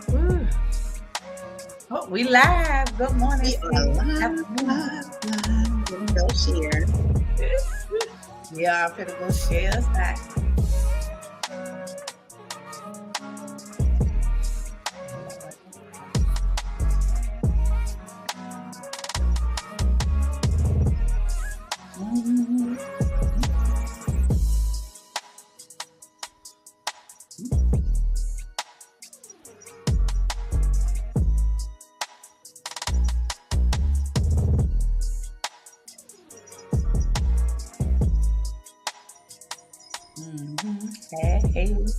Woo. Oh, we live. Good morning. We are live. Let me go share. Yeah, I'm finna go share us back. Hey, we live.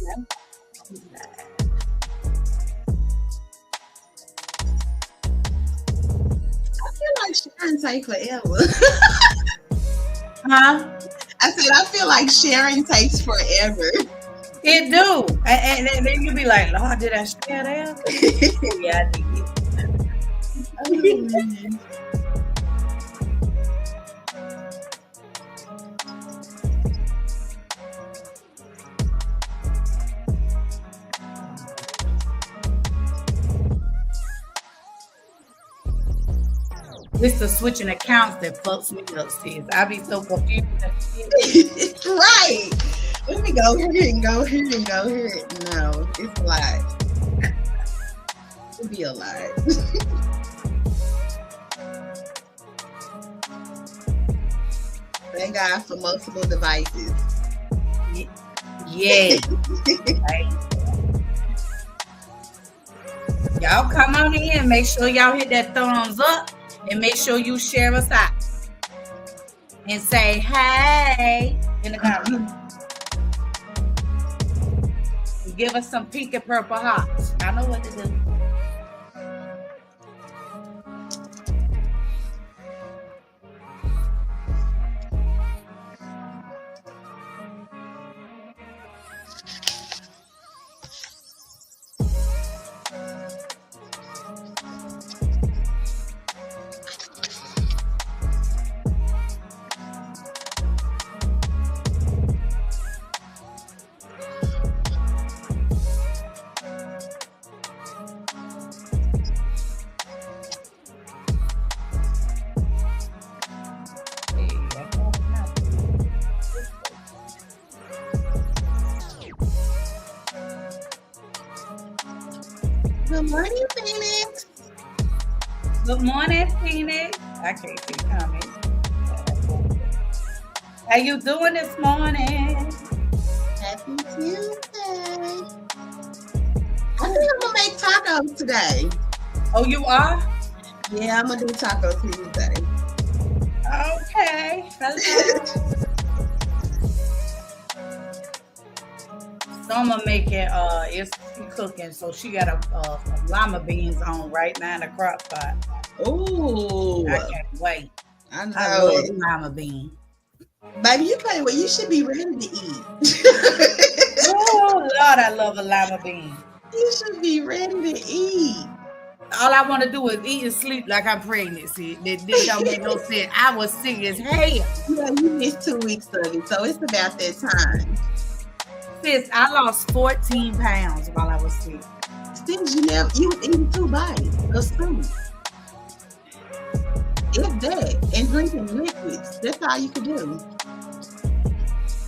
I feel like sharing take forever. Huh? I said I feel like sharing takes forever. It do. And then you be like, Lord, did I share that? Yeah, I did. Oh, man. It's the switching accounts that fucks me up, sis. I be so confused. Right. Let me go here and go here and go here. No, it's a lot. It'd be a lot. Thank God for multiple devices. Yeah. Right. Y'all come on in. Make sure y'all hit that thumbs up and make sure you share us out. And say, hey, in the comments. And give us some pink and purple hearts. I know what to do. Good morning, Phoenix. Good morning, Phoenix. I can't see comments. How you doing this morning? Happy Tuesday. I think I'm gonna make tacos today. Oh, you are? Yeah, I'm gonna do Taco Tuesday. Okay. Hello. Summer making is cooking, so she got a lima beans on right now in the crock pot. Ooh, I can't wait. I know I love it. lima bean. Baby, you play well, you should be ready to eat. Oh Lord, I love a lima bean. You should be ready to eat. All I want to do is eat and sleep like I'm pregnant. See, this don't make no sense. I was sick as hell. Yeah, you missed 2 weeks of it, so it's about that time. Sis, I lost 14 pounds while I was sick. Since you was eating 2 bites of soup. If that, and drinking liquids. That's all you could do.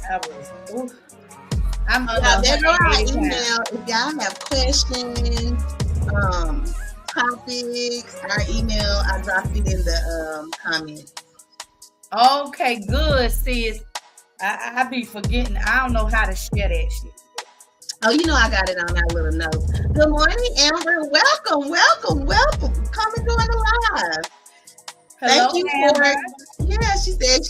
I was, oof. I'm Yeah, that's why I 180 pounds. email if y'all have questions, topics, our email, I dropped it in the comments. Okay, good, sis. I be forgetting. I don't know how to share that shit. Oh, you know I got it on our little note. Good morning, Amber. Welcome. Come and join the live. Hello, Thank you Amber. Yeah, she said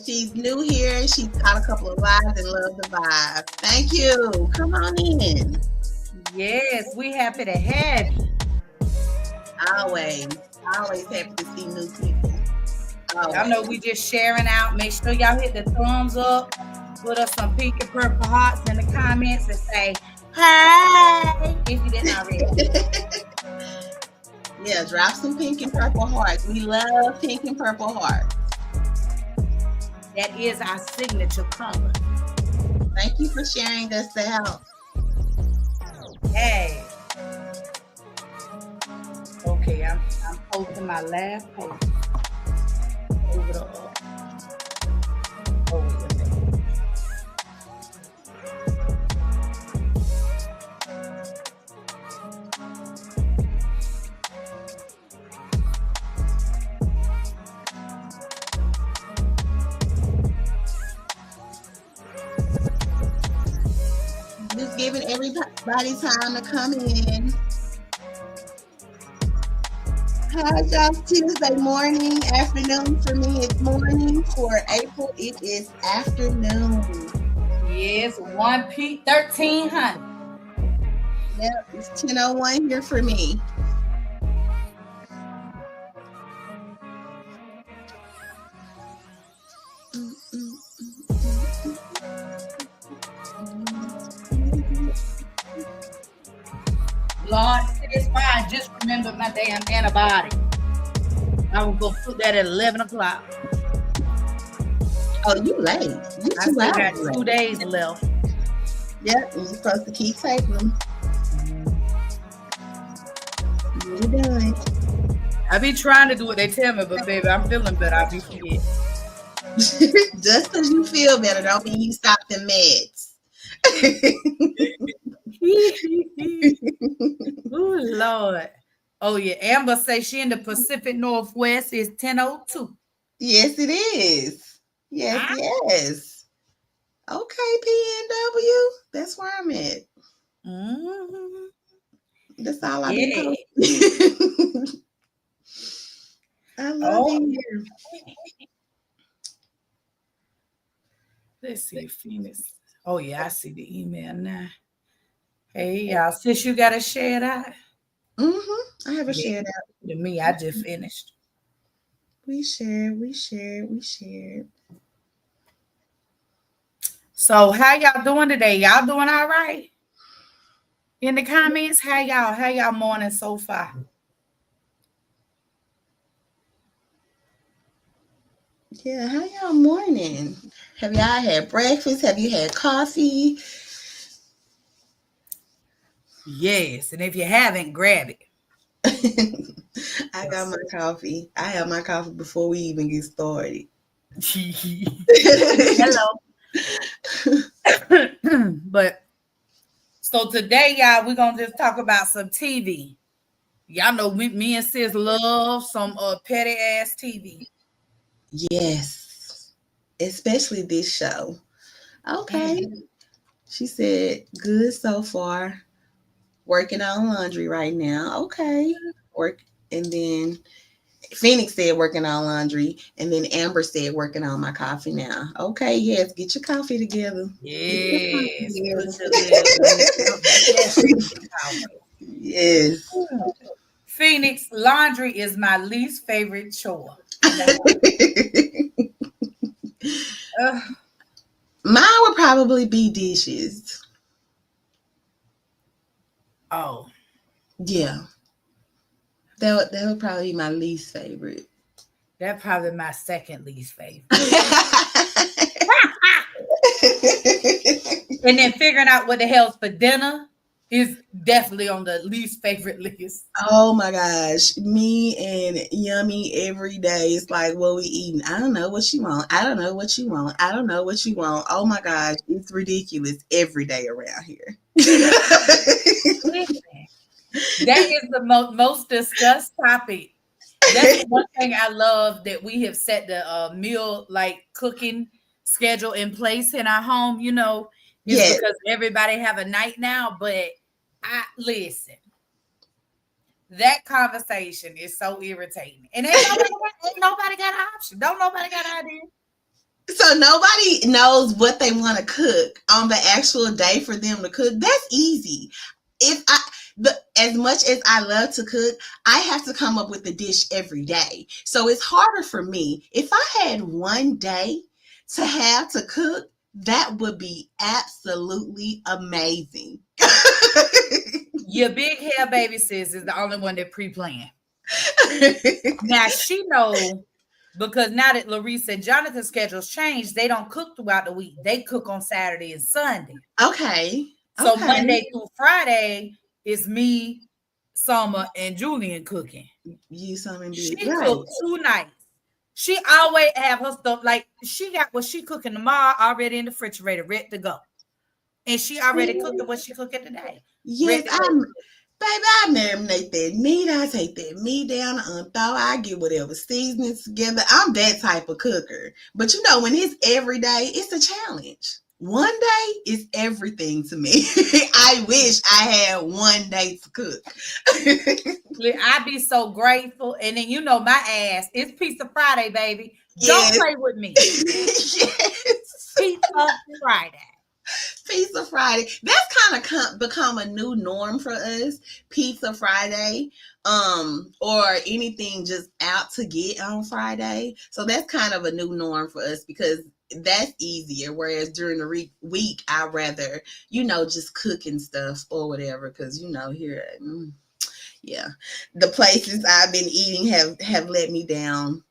she's new here. She's caught a couple of lives and loves the vibe. Thank you. Come on in. Yes, we happy to have you. Always happy to see new people. Y'all know we just sharing out. Make sure y'all hit the thumbs up. Put us some pink and purple hearts in the comments and say, hey, if you didn't already. Yeah, drop some pink and purple hearts. We love pink and purple hearts. That is our signature color. Thank you for sharing us out. Hey. Okay, I'm posting my last post. Over the over the Just giving everybody time to come in. How's y'all Tuesday morning, afternoon? For me, it's morning. For April, it is afternoon. yes, 1300. Yep, it's 10:01 here for me. Lord, it's fine. Just remember my damn antibiotic. I was gonna put that at 11 o'clock. Oh, you late. You I still got 2 days left. Yep, you're supposed to keep taking them. You're done. I be trying to do what they tell me, but baby, I'm feeling better. I be forgetting. Just because you feel better don't mean you stop the meds. Oh Lord. Oh yeah. Amber say she in the Pacific Northwest is 10:02. Yes, it is. Yes, yes. Okay, PNW. That's where I'm at. Mm-hmm. That's all I've been posting. I love it here. Let's see, Phoenix. Oh yeah, I see the email now. Hey y'all, sis, you gotta share it out. I haven't shared out. To me, I just finished. We shared. So how y'all doing today? Y'all doing all right? In the comments, how y'all morning so far? Yeah, how y'all morning? Have y'all had breakfast? Have you had coffee? Yes, and if you haven't, grab it. I got my coffee. I have my coffee before we even get started. Hello. But so today, y'all, we're gonna just talk about some TV. Y'all know me and sis love some petty ass TV. Yes, especially this show. Okay. She said, good so far. Working on laundry right now. Okay. And then Phoenix said working on laundry. And then Amber said working on my coffee now. Okay, yes, get your coffee together. Yes. Yes. Phoenix, laundry is my least favorite chore. Mine would probably be dishes. Oh. Yeah. That would probably be my least favorite. That's probably my second least favorite. And then figuring out what the hell's for dinner is definitely on the least favorite list. Oh my gosh. Me and Yummy every day. It's like, what we eating? I don't know what you want. I don't know what you want. I don't know what you want. Oh my gosh. It's ridiculous every day around here. That is the most discussed topic. That's one thing I love, that we have set the meal like cooking schedule in place in our home, you know, is because everybody have a night now. But I listen, that conversation is so irritating. And ain't nobody got an option. Don't nobody got an idea. So nobody knows what they want to cook on the actual day for them to cook. That's easy. As much as I love to cook, I have to come up with a dish every day. So it's harder for me. If I had one day to have to cook, that would be absolutely amazing. Your big hair baby sis is the only one that pre-planned. Now she knows because now that Larice and Jonathan's schedules changed, they don't cook throughout the week. They cook on Saturday and Sunday. Okay. So Okay. Monday through Friday is me, Summer, and Julian cooking. You something She big. Right. cooked 2 nights. She always have her stuff like she got what she cooking tomorrow already in the refrigerator, ready to go. And she already cooked what she cooking today. Yes, baby, I marinate that meat. I take that meat down, unthaw. I get whatever seasonings together. I'm that type of cooker. But you know, when it's every day, it's a challenge. One day is everything to me. I wish I had one day to cook. I be so grateful. And then you know my ass. It's Pizza Friday, baby. Yes. Don't play with me. Yes. Pizza Friday. Pizza Friday. That's kind of become a new norm for us. Pizza Friday, or anything just out to get on Friday. So that's kind of a new norm for us because that's easier. Whereas during the week, I'd rather, just cooking stuff or whatever. Because here, yeah, the places I've been eating have let me down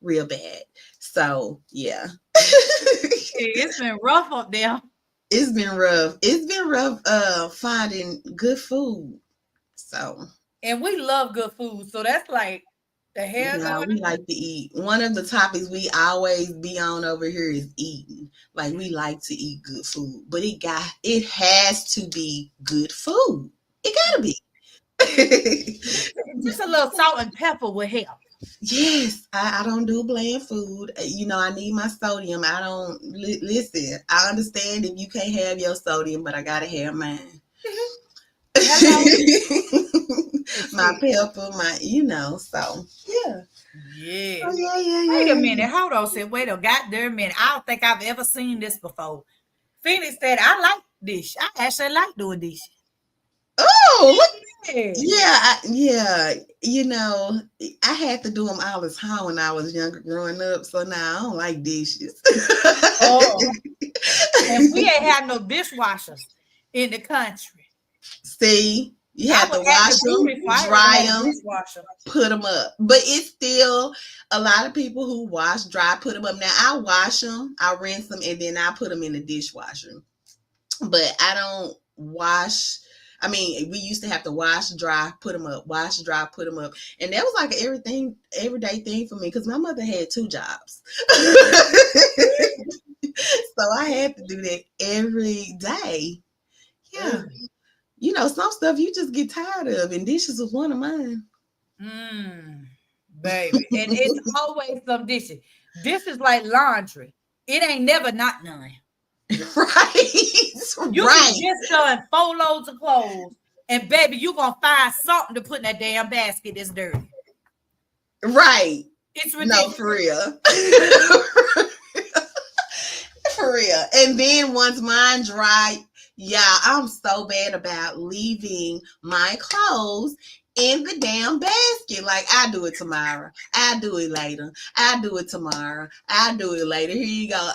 real bad. So yeah, it's been rough up there. It's been rough. It's been rough finding good food. So, and we love good food. So that's like the hell. Yeah, we like to eat. One of the topics we always be on over here is eating. Like we like to eat good food, but it has to be good food. It gotta be. Just a little salt and pepper will help. Yes, I don't do bland food. I need my sodium. I don't listen. I understand if you can't have your sodium, but I gotta have mine. My pepper, so yeah. Yeah. Oh, yeah. Wait a minute. Hold on. Wait a goddamn minute. I don't think I've ever seen this before. Phoenix said, I like this. I actually like doing this. Oh, look. Yeah. I had to do them all the time when I was younger growing up. So now I don't like dishes. Oh. And we ain't had no dishwashers in the country. See, you have to wash them, dry them, put them up. But it's still a lot of people who wash, dry, put them up. Now I wash them, I rinse them, and then I put them in the dishwasher. But I don't wash. I mean, we used to have to wash, dry, put them up, wash, dry, put them up. And that was like an everyday thing for me because my mother had 2 jobs. So I had to do that every day. Yeah. Some stuff you just get tired of, and dishes was one of mine. Baby. And it's always some dishes. This is like laundry. It ain't never not none. Right. You can just done 4 loads of clothes, and baby, you gonna find something to put in that damn basket that's dirty. Right. It's ridiculous. No, for real. For real. And then once mine dry, I'm so bad about leaving my clothes in the damn basket. Like, I do it tomorrow. I do it later. I do it tomorrow. I do it later. Here you go.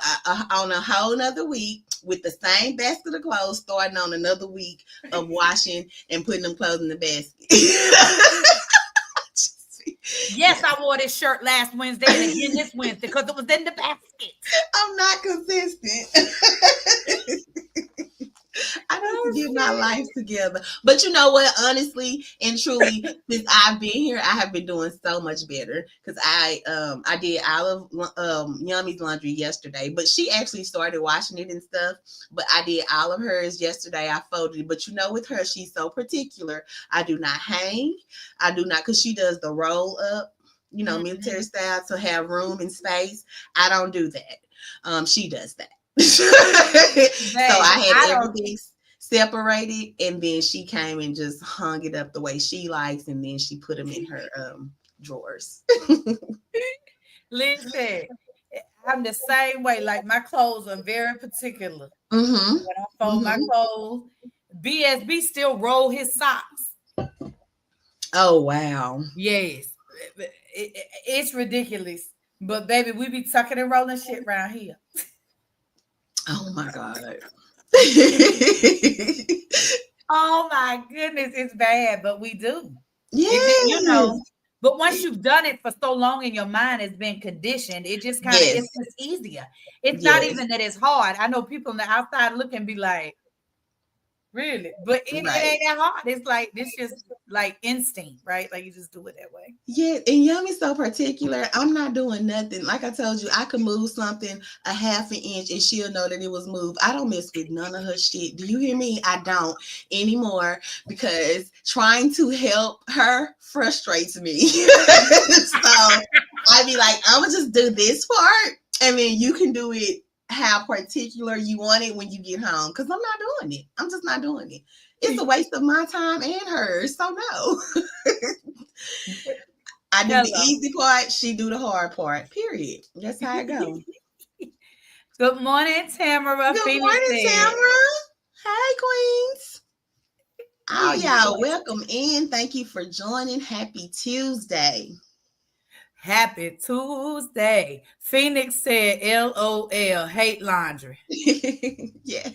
On a whole nother week with the same basket of clothes, starting on another week of washing and putting them clothes in the basket. Yes, I wore this shirt last Wednesday and again this Wednesday because it was in the basket. I'm not consistent. I need to get my life together. But you know what? Honestly and truly, since I've been here, I have been doing so much better because I did Olive Yummy's laundry yesterday, but she actually started washing it and stuff. But I did all of hers yesterday. I folded it. But with her, she's so particular. I do not hang. I do not, because she does the roll up, military style to have room and space. I don't do that. She does that. So I had everything separated, and then she came and just hung it up the way she likes, and then she put them in her drawers. Listen, I'm the same way. Like, my clothes are very particular. When I fold my clothes, BSB still roll his socks. Oh wow! Yes, it's ridiculous. But baby, we be tucking and rolling shit around here. Oh my God. Oh my goodness, it's bad, but we do. Yeah. But once you've done it for so long and your mind has been conditioned, it just kind of Yes. it's just easier. It's not Yes. even that it's hard. I know people on the outside look and be like, really? But it ain't Right. that hard. It's like it's just like instinct, right? Like you just do it that way. Yeah, and Yummy's so particular. I'm not doing nothing. Like I told you, I could move something a half an inch and she'll know that it was moved. I don't mess with none of her shit. Do you hear me? I don't anymore because trying to help her frustrates me. So I'd be like, I'm gonna just do this part and then you can do it how particular you want it when you get home. Because I'm not doing it. I'm just not doing it. It's a waste of my time and hers. So no. I do the easy part, she do the hard part. Period. That's how it goes. Good morning, Tamara. Good morning, Tamara. Hey, Queens. Oh, y'all, welcome in. Thank you for joining. Happy Tuesday. Happy Tuesday. Phoenix said, LOL, hate laundry. Yes.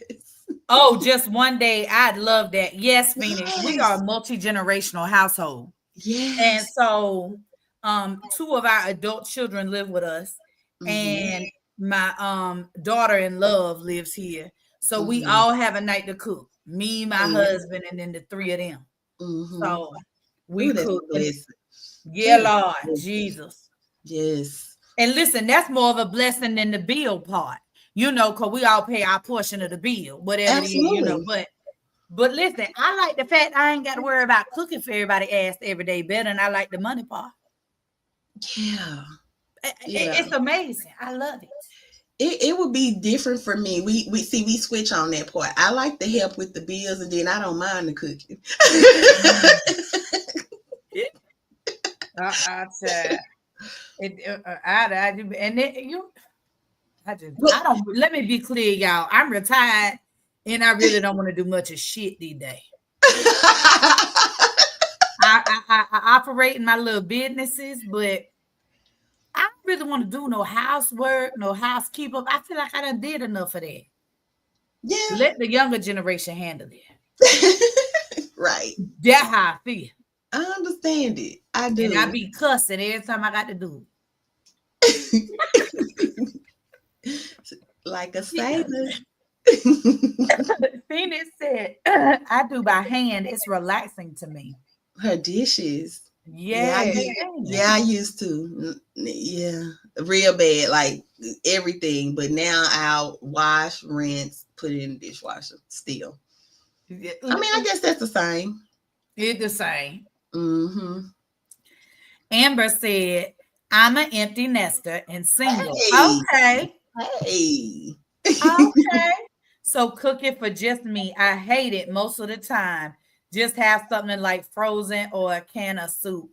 Oh, just one day. I'd love that. Yes, Phoenix. Yes. We are a multi-generational household. Yes. And so 2 of our adult children live with us. Mm-hmm. And my daughter in love lives here. So we all have a night to cook. Me, my husband, and then the 3 of them. Mm-hmm. So we cook. Yeah, Lord Jesus. Yes. And listen, that's more of a blessing than the bill part. You know, because we all pay our portion of the bill, whatever Absolutely. It is, you know. But listen, I like the fact I ain't got to worry about cooking for everybody ass every day better, and I like the money part. Yeah. It's amazing. I love it. It would be different for me. We switch on that part. I like the help with the bills, and then I don't mind the cooking. I don't. Let me be clear, y'all. I'm retired, and I really don't want to do much of shit these days. I operate in my little businesses, but I don't really want to do no housework, no housekeeper. I feel like I done did enough of that. Yeah. Let the younger generation handle it. Right. That's how I feel. I understand it. I do. And I be cussing every time I got to do it. Like a sailor. Phoenix said, I do by hand. It's relaxing to me. Her dishes. Yeah, I used to. Yeah, real bad, like everything. But now I'll wash, rinse, put it in the dishwasher. Still, I mean, I guess that's the same. It's the same. Mm-hmm. Amber said, "I'm an empty nester and single." Hey. Okay. Okay. So cooking for just me, I hate it most of the time. Just have something like frozen or a can of soup.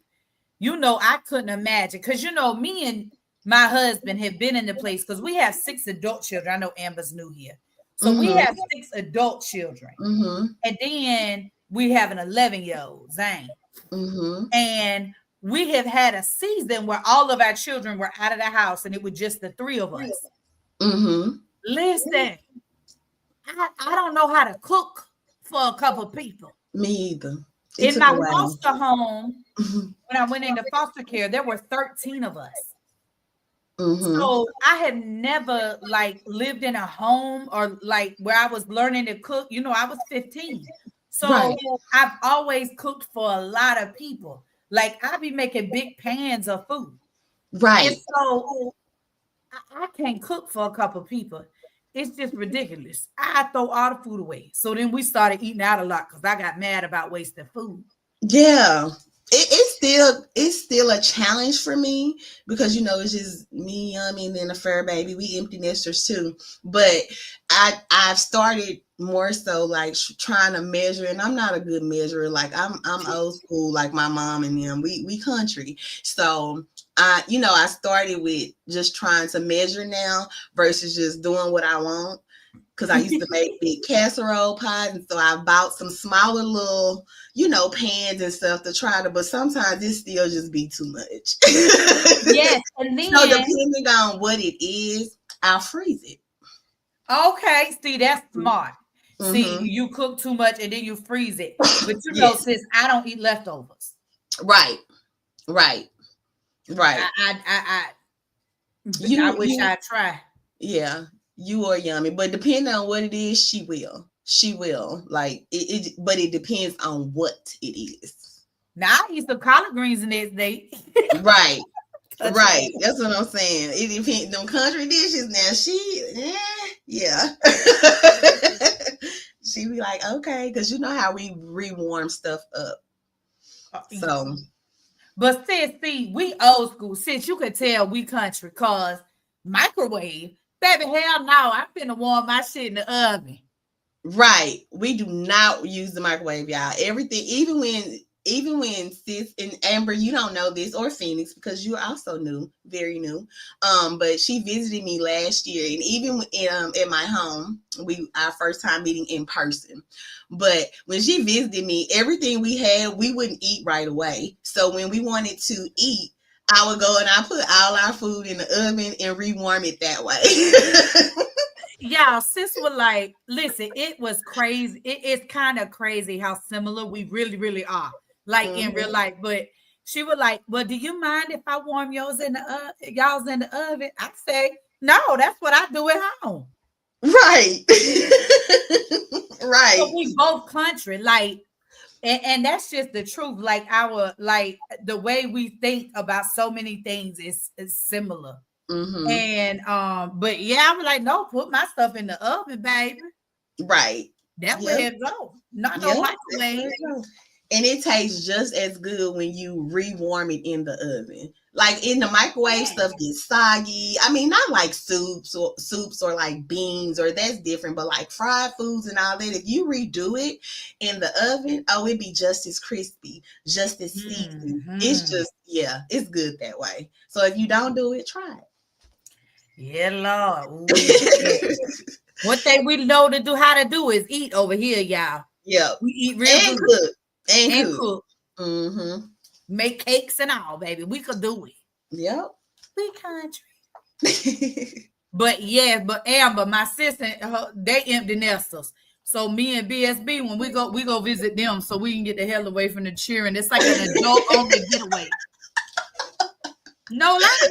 You know, I couldn't imagine because, you know, me and my husband have been in the place because we have 6 adult children. I know Amber's new here. So we have 6 adult children. Mm-hmm. And then we have an 11-year-old, Zane. Mm-hmm. And we have had a season where all of our children were out of the house and it was just the 3 of us. Mm-hmm. Listen, I don't know how to cook for a couple people. Me either. In my foster home, when I went into foster care, there were 13 of us. Mm-hmm. So I had never like lived in a home or like where I was learning to cook. You know, I was 15. So I've always cooked for a lot of people. Like I'd be making big pans of food. Right. And so I can't cook for a couple people. It's just ridiculous. I throw all the food away. So then we started eating out a lot because I got mad about wasting food. Yeah. It's still a challenge for me because, you know, it's just me, Yummy, and then a fur baby. We empty nesters too. But I've started more so like trying to measure, and I'm not a good measurer. Like I'm old school, like my mom and them. We country. So I started with just trying to measure now versus just doing what I want. Because I used to make big casserole pies, and so I bought some smaller little, pans and stuff to try to. But sometimes it still just be too much. Yes, and then so depending on what it is, I'll freeze it. Okay, see, that's smart. Mm-hmm. See, you cook too much and then you freeze it. But sis, I don't eat leftovers. Right. Right. Right. I You wish I'd try. yeah, you are yummy. But depending on what it is, she will. She will. Like but it depends on what it is. Now I eat some collard greens the next day. Right. Country Right. day. That's what I'm saying. It depends. Them country dishes now. Yeah. She be like, okay, because you know how we rewarm stuff up. So But sis, see, we old school. Since you could tell we country, cause microwave, baby, hell no, I'm finna warm my shit in the oven. right, we do not use the microwave, y'all. Everything, even when sis and Amber, you don't know this, or Phoenix, because you're also new, very new. But she visited me last year, and even in my home, our first time meeting in person. But when she visited me, everything we had, we wouldn't eat right away. So when we wanted to eat, I would go and I put all our food in the oven and rewarm it that way. Y'all, sis was like, listen, it was crazy. It's kind of crazy how similar we really, really are, like in real Mhm. life. But she was like, well, do you mind if I warm yours in the y'all's in the oven? I say, no, that's what I do at home. Right. So Right. we both country, like, and that's just the truth. Like the way we think about so many things is similar. Mm-hmm. And but yeah, I was like, no, put my stuff in the oven, baby. Right. That's where Yep. it go. Not no Yep. That's microwave. where it goes. And it tastes just as good when you rewarm it in the oven. Like in the microwave, Yeah. stuff gets soggy. I mean, not like soups or like beans, or that's different, but like fried foods and all that. If you redo it in the oven, oh, it'd be just as crispy, just as seasoned. It's Hmm. just, yeah, it's good that way. So if you don't do it, try Yeah, Lord. Ooh, yeah. it. One thing we know to do how to do is eat over here, y'all. Yep. We eat real And good cook. And and cook. cook, Mm-hmm. make cakes and all, baby. We could do it. Yep. We country. But yeah, but Amber, my sister, they empty nesters. So me and BSB, when we go visit them, so we can get the hell away from the cheering. It's like an adult only getaway. No lie,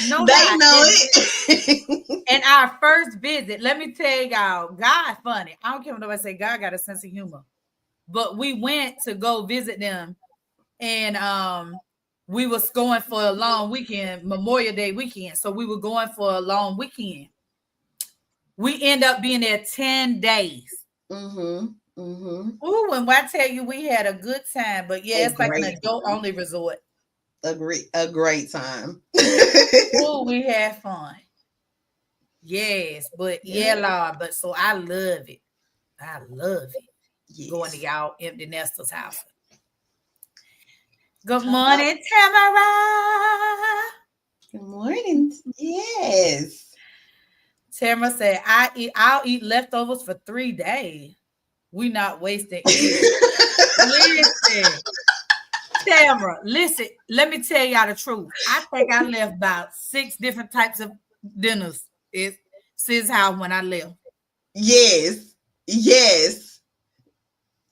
no They lie. know it. And our first visit, let me tell y'all, God funny. I don't care what nobody say. God got a sense of humor. But we went to go visit them, and we was going for a long weekend, Memorial Day weekend. So we were going for a long weekend. We end up being there 10 days. Mm-hmm. Mm-hmm. Ooh, and I tell you, we had a good time. But yeah, A it's like an great adult time. only resort. A great time. Oh, we had fun. Yes, but yeah, Yeah. Lord. But so I love it. I love it. Going to Yes. y'all empty nesters house. Good Hello. morning, Tamara. Good morning. Yes. Tamara said, I'll eat leftovers for 3 days. We not wasting any. Listen, Tamara, listen, let me tell y'all the truth. I think I left about 6 different types of dinners at Sis' house when I left. Yes. Yes.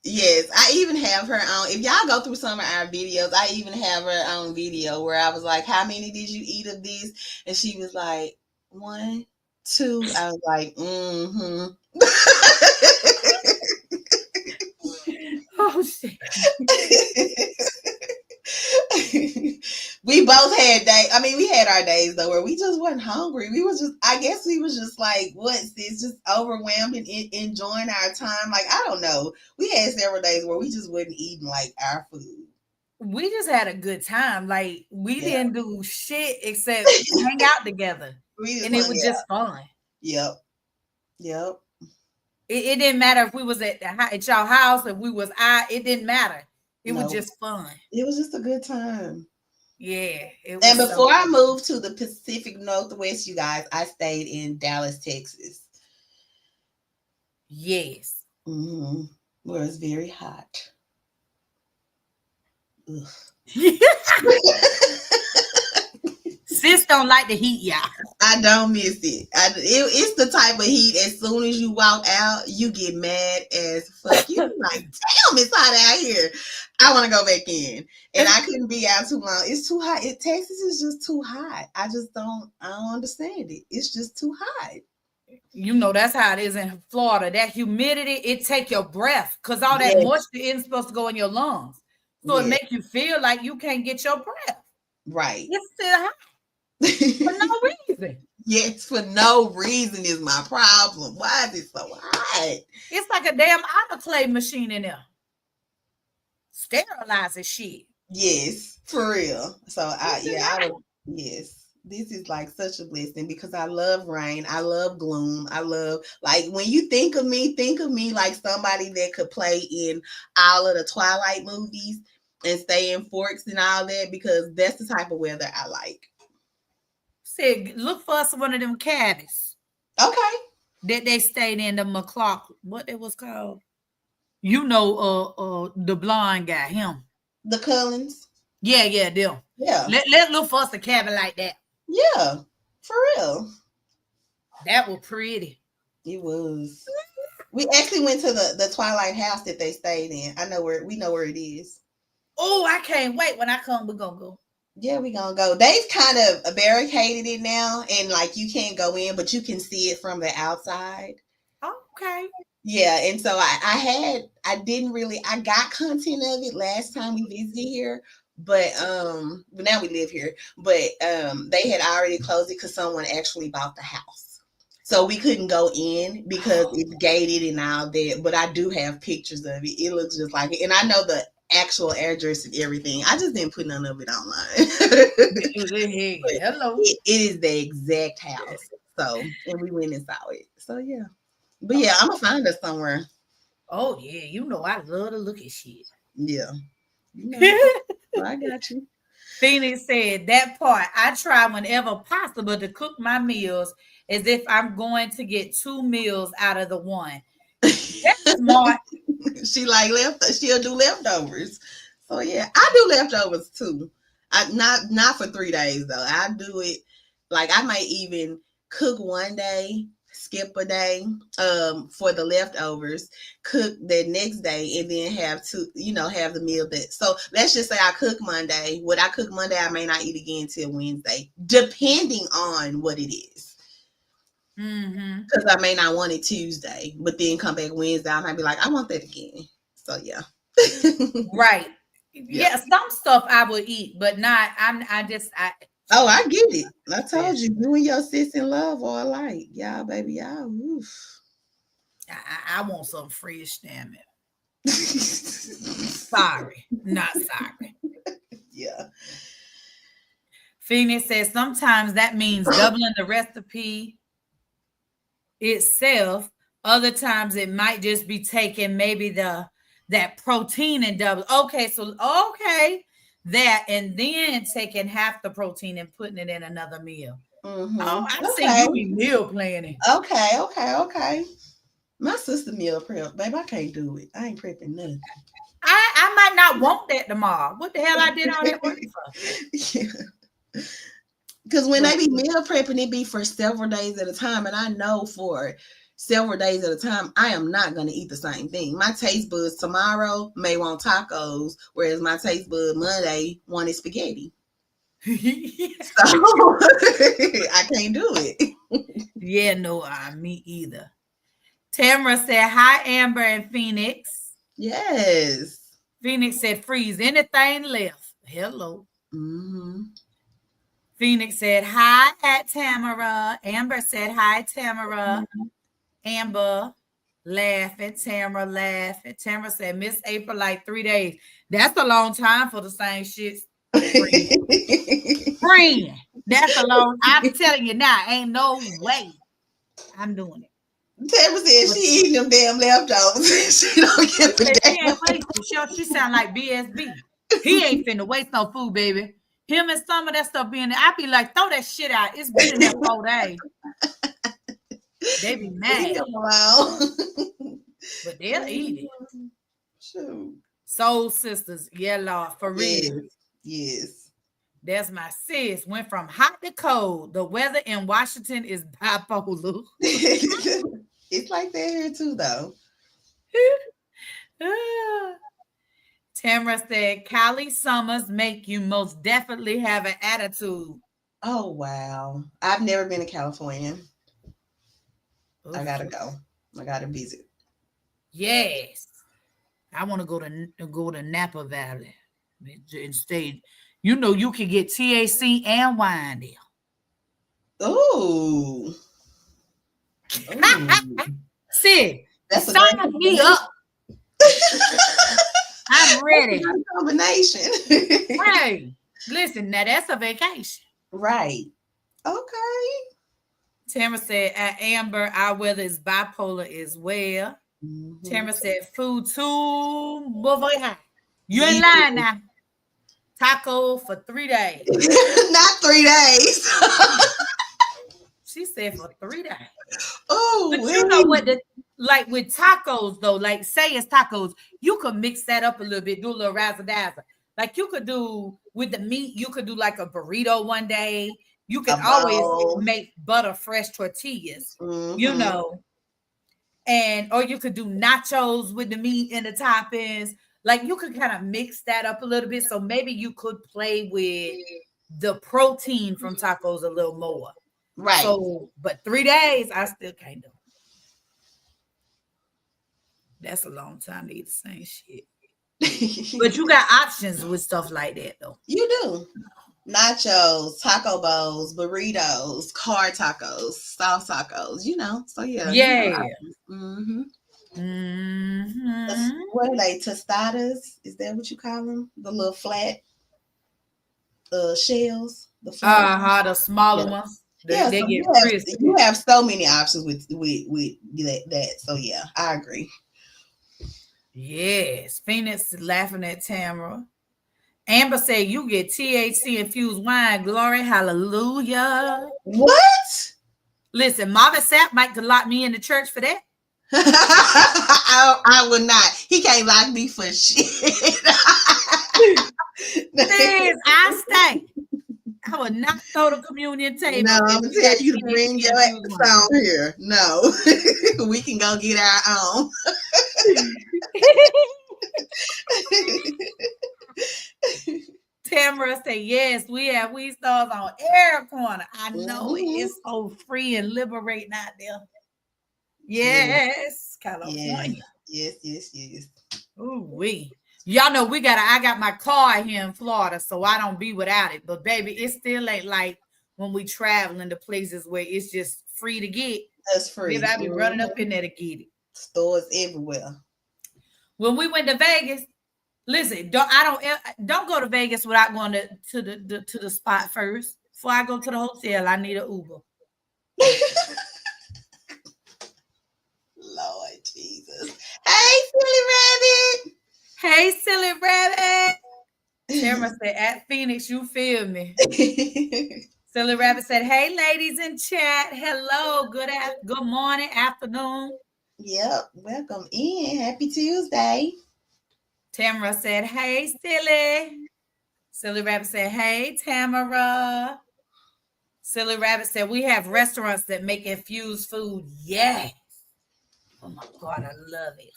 Yes. I even have her on. If y'all go through some of our videos, I even have her on video where I was like, how many did you eat of these? And she was like, one, two. I was like, mm-hmm. Oh shit. We both had days. I mean, we had our days though where we just wasn't hungry. We was just, I guess we was just like, what's this? Just overwhelmed and enjoying our time. Like, I don't know. We had several days where we just wasn't eating like our food. We just had a good time. Like we Yeah. didn't do shit except hang out together. We just And it hung was out. just fun. Yep. Yep. It didn't matter if we was at y'all house, if we was out, it didn't matter. It was No. just fun. It was just a good time. Yeah, it And was so before I good. moved to the Pacific Northwest, you guys, I stayed in Dallas, Texas. Yes. Mm-hmm. Where it's very hot. Sis, Sis don't like the heat, y'all. I don't miss it. It's the type of heat. As soon as you walk out, you get mad as fuck. You be like, damn, it's hot out here. I want to go back in, and I couldn't be out too long. It's too hot. Texas is just too hot. I don't understand it. It's just too hot. You know that's how it is in Florida. That humidity, it take your breath because all that moisture isn't supposed to go in your lungs. So it makes you feel like you can't get your breath. Right. It's still hot for no reason. Yes, for no reason is my problem. Why is it so hot? It's like a damn autoclave machine in there. Sterilizing shit. Yes, for real. So yes. This is like such a blessing because I love rain. I love gloom. I love, like, when you think of me like somebody that could play in all of the Twilight movies and stay in Forks and all that, because that's the type of weather I like. Said, look for us one of them cabins. Okay. That they stayed in the McClock, what it was called. You know, the blonde guy, him. The Cullens. Yeah, them. Yeah. Let's look for us a cabin like that. Yeah, for real. That was pretty. It was. We actually went to the Twilight house that they stayed in. We know where it is. Oh, I can't wait. When I come, we're gonna go. Yeah, we're gonna go. They've kind of barricaded it now, and like you can't go in, but you can see it from the outside. Okay. Yeah, and so I got content of it last time we visited here, but now we live here. But they had already closed it because someone actually bought the house. So we couldn't go in because it's gated and all that. But I do have pictures of it. It looks just like it. And I know the actual address and everything. I just didn't put none of it online. Hello. It is the exact house. So, and we went and saw it. So yeah. But yeah, I'm gonna find us somewhere. Oh yeah, you know I love to look at shit. Yeah. I got you. Phoenix said that part. I try whenever possible to cook my meals as if I'm going to get 2 meals out of the one. That's smart. She'll do leftovers. So yeah, I do leftovers too. Not for 3 days though. I do it like I might even cook one day, skip a day for the leftovers, cook the next day, and then have the meal that. So let's just say I cook Monday. What I cook Monday, I may not eat again till Wednesday, depending on what it is. Because I may not want it Tuesday, but then come back Wednesday, I might be like, I want that again. So yeah. Right. Yeah, some stuff I would eat, but not. Oh, I get it. I told you and your sis in love are alike. Y'all, baby, y'all. Oof. I want some fresh, damn it. Sorry, not sorry. Yeah. Phoenix says sometimes that means doubling the recipe itself. Other times it might just be taking maybe that protein and double. Okay, that and then taking half the protein and putting it in another meal. Mm-hmm. Oh, I see you be meal planning. Okay. My sister meal prep, babe. I can't do it. I ain't prepping nothing. I might not want that tomorrow. What the hell I did all that work for? Yeah. Because when they be meal prepping, it be for several days at a time, and I know for several days at a time, I am not going to eat the same thing. My taste buds tomorrow may want tacos, whereas my taste bud Monday wanted spaghetti. So I can't do it. Yeah, no, me either. Tamara said, hi, Amber and Phoenix. Yes. Phoenix said, freeze anything left. Hello. Mm-hmm. Phoenix said, hi at Tamara. Amber said, hi, Tamara. Mm-hmm. Amber laughing. Tamara laughing. Tamara said, Miss April like 3 days. That's a long time for the same shit. Friend. That's a long. I'm telling you now, ain't no way I'm doing it. Tamara said she eating them damn leftovers. She don't give a damn. She sound like BSB. He ain't finna waste no food, baby. Him and some of that stuff being there, I be like, throw that shit out. It's been in there 4 days. They be mad. But they'll eat it. Shoot. Soul sisters, yeah, Lord, for real. Yes. That's my sis. Went from hot to cold. The weather in Washington is bipolar. It's like that here too, though. Tamara said, Cali summers make you most definitely have an attitude. Oh wow. I've never been to California. Oof. I gotta go. I gotta visit. Yes. I want to go to Napa Valley and stay. You know, you can get THC and wine there. Ooh. Sid, That's a sign me up. I'm ready. That's a combination. Hey, listen, now that's a vacation. Right. Okay. Tamara said, at Amber, our weather is bipolar as well. Mm-hmm. Tamara said, food too, boy. You ain't lying now. Taco for 3 days. Not 3 days. She said for 3 days. Oh, but you know what? Like with tacos, though, like say it's tacos, you could mix that up a little bit, do a little razzle dazzle. Like you could do with the meat, you could do like a burrito one day. You can always make butter fresh tortillas, you know, and or you could do nachos with the meat and the toppings. Like you could kind of mix that up a little bit. So maybe you could play with the protein from tacos a little more. Right. So, but 3 days, I still can't do it. That's a long time to eat the same shit. But you got options with stuff like that, though. You do. Nachos, taco bowls, burritos, car tacos, sauce tacos, you know. So, yeah. Yeah. Mm-hmm. What are they? Tostadas? Is that what you call them? The little flat shells? The smaller ones. They get crispy. You have so many options with that. So yeah, I agree. Yes. Phoenix is laughing at Tamara. Amber said you get THC infused wine. Glory, hallelujah. What? Listen, Marvin Sapp might lock me in the church for that. I would not. He can't lock me for shit. I stay. I would not throw the communion table. No, I'm gonna tell you to bring your ass on here. No, we can go get our own. Tamara said, yes, we have weed stores on every corner. I know it's so free and liberating out there. Yes, California. Yes. Ooh, y'all know I got my car here in Florida, so I don't be without it. But baby, it still ain't like when we traveling to places where it's just free to get. That's free. Baby, I be running up in there to get it. Stores everywhere. When we went to Vegas, listen, don't go to Vegas without going to the spot first. Before I go to the hotel, I need an Uber. Lord Jesus. Hey, silly rabbit. Hey, silly rabbit. Tamara said, at Phoenix, you feel me. Silly rabbit said, hey, ladies in chat. Hello. Good morning, afternoon. Yep. Welcome in. Happy Tuesday. Tamara said, hey, silly. Silly rabbit said, hey, Tamara. Silly rabbit said, we have restaurants that make infused food. Yes. Oh my God, I love it.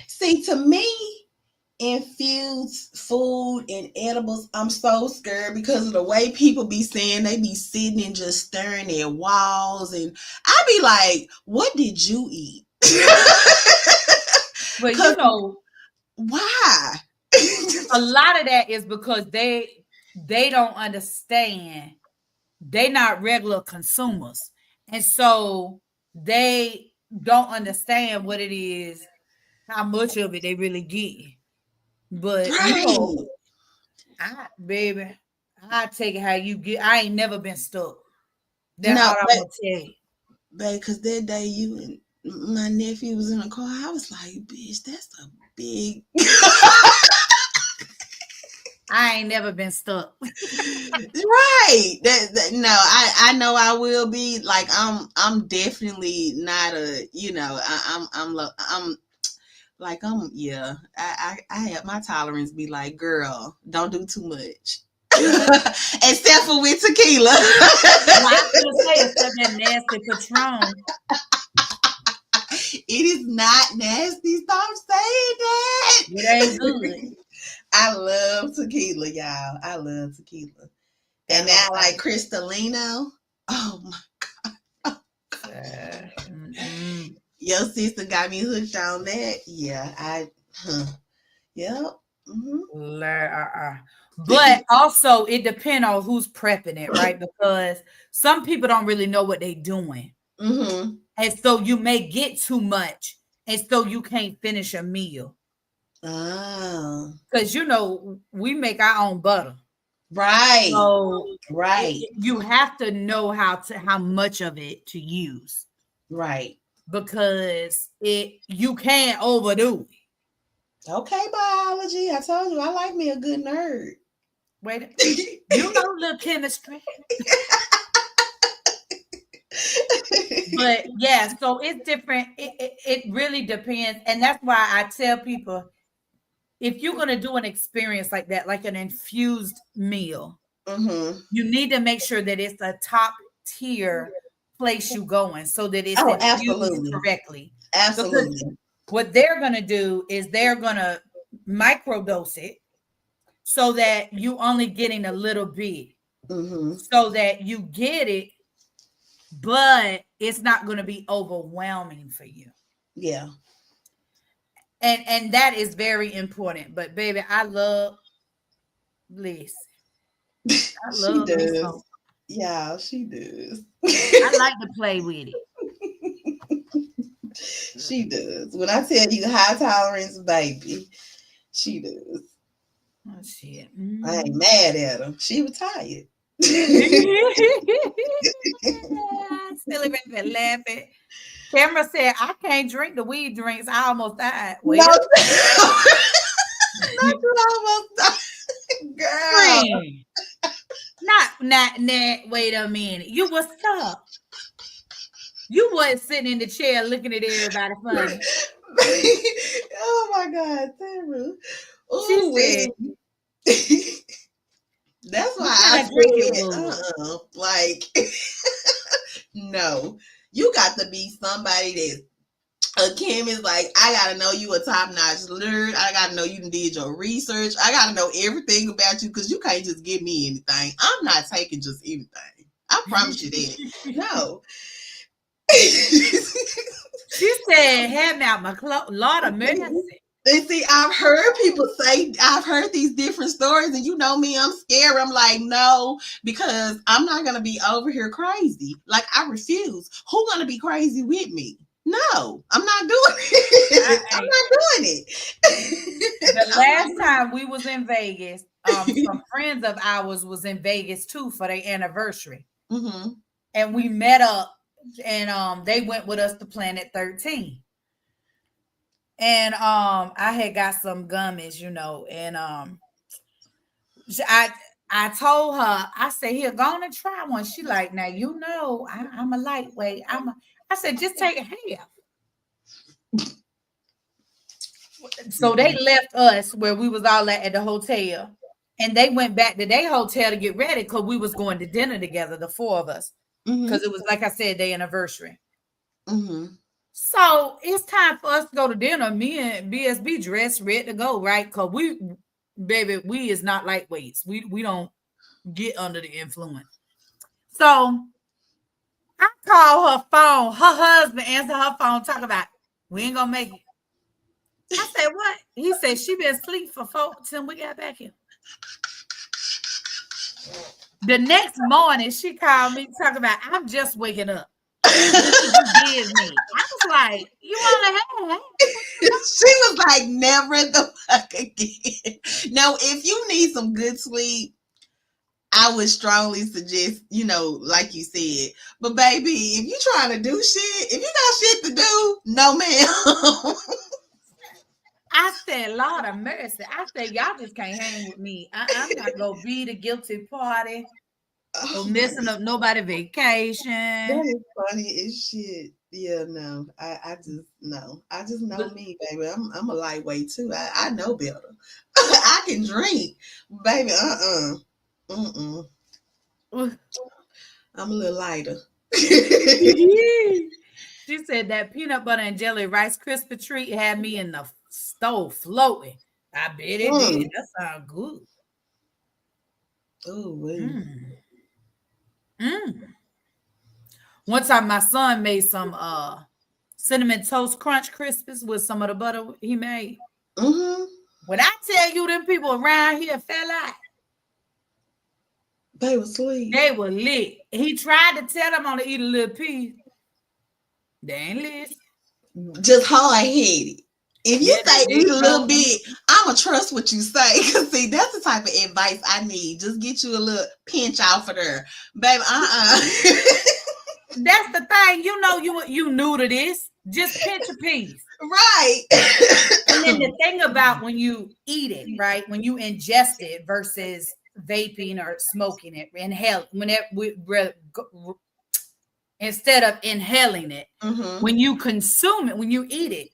See, to me, infused food and edibles, I'm so scared because of the way people be saying they be sitting and just staring at walls, and I be like, what did you eat? But you know why? A lot of that is because they don't understand. They're not regular consumers, and so they don't understand what it is, how much of it they really get. But you know, I take it how you get. I ain't never been stuck. That's all I'm gonna tell you. Babe, because that day you and my nephew was in the car, I was like, bitch, that's a big I ain't never been stuck. Right. No, I know I will be. Like I'm definitely not a, you know, I'm like, yeah, I have my tolerance be like, girl, don't do too much. Except for with tequila. Well, I was gonna say except that nasty Patron. It is not nasty. Stop saying that. It ain't good. I love tequila, y'all. I love tequila. And now like Cristalino. Oh my. Your sister got me hooked on that. Yeah, Yep. But also it depends on who's prepping it, right? Because some people don't really know what they're doing. And so you may get too much, and so you can't finish a meal. Oh. Because we make our own butter. Right. So right. You have to know how much of it to use. Right. Because you can't overdo it. Okay, biology. I told you I like me a good nerd. Wait, you know little chemistry. But yeah, so it's different. It really depends. And that's why I tell people, if you're going to do an experience like that, like an infused meal, you need to make sure that it's a top tier place you going so that it's infused correctly. Absolutely. Because what they're going to do is they're going to microdose it so that you only getting a little bit, so that you get it, but it's not going to be overwhelming for you. Yeah. And that is very important. But baby, I love Liz. I love she does. Yeah, she does. I like to play with it. She does. When I tell you high tolerance, baby, she does. Oh shit. I ain't mad at her. She retired. Silly baby laughing. Camera said, I can't drink the weed drinks. I almost died. Wait. No. Not you almost died. Girl. Not, wait a minute. You was up. You wasn't sitting in the chair looking at everybody funny. Oh my God, Sarah. She said, that's why I said, like, no, you got to be somebody that Kim is like, I gotta know you a top-notch nerd. I gotta know you did your research. I gotta know everything about you because you can't just give me anything. I'm not taking just anything. I promise you that. No. She said, "Have me out my Lord of mercy." And see, I've heard people say, I've heard these different stories, and you know me, I'm scared. I'm like, no, because I'm not gonna be over here crazy. Like, I refuse. Who's gonna be crazy with me? No, I'm not doing it. I'm not doing it. The last time we was in Vegas, some friends of ours was in Vegas too for their anniversary, and we met up, and they went with us to Planet 13. And I had got some gummies, and I told her, I said, here, go on and try one. She like, now I'm a lightweight. I said, just take a half. So they left us where we was all at the hotel, and they went back to their hotel to get ready because we was going to dinner together, the four of us, because it was, like I said, their anniversary. So it's time for us to go to dinner. Me and BSB dressed, ready to go, right? Because we is not lightweights. We don't get under the influence. So I call her phone. Her husband answer her phone, talk about, we ain't gonna make it. I said, what? He said, she been asleep for 4 till we got back here. The next morning, she called me, talking about, I'm just waking up. I was like, you want to have? She was like, never the fuck again. Now, if you need some good sleep, I would strongly suggest, like you said. But baby, if you trying to do shit, if you got shit to do, no ma'am. I said, Lord of mercy. I said, y'all just can't hang with me. I'm not gonna be the guilty party. Or messing up nobody's vacation. That is funny as shit. Yeah, no. I just know me, baby. I'm a lightweight too. I know better. I can drink, baby. Mm-mm. She I'm a little lighter. said that peanut butter and jelly Rice Krispie treat had me in the stove floating. I bet it did. Mm. That sounds good. Oh, wait. Mm. Mm. One time my son made some cinnamon toast crunch crispies with some of the butter he made. Mm-hmm. When I tell you them people around here fell out, They was asleep. they were lit. He tried to tell them on to eat a little piece. They ain't listen. Just hard headed. If you Yeah, say they eat a little know. bit, I'ma trust what you say. Cause see, that's the type of advice I need. Just get you a little pinch off of there, baby. That's the thing. You know you new to this. Just pinch a piece. Right. And then the thing about when you eat it, right? When you ingest it versus vaping or smoking it, inhale whenever instead of inhaling it, Mm-hmm. when you consume it, when you eat it,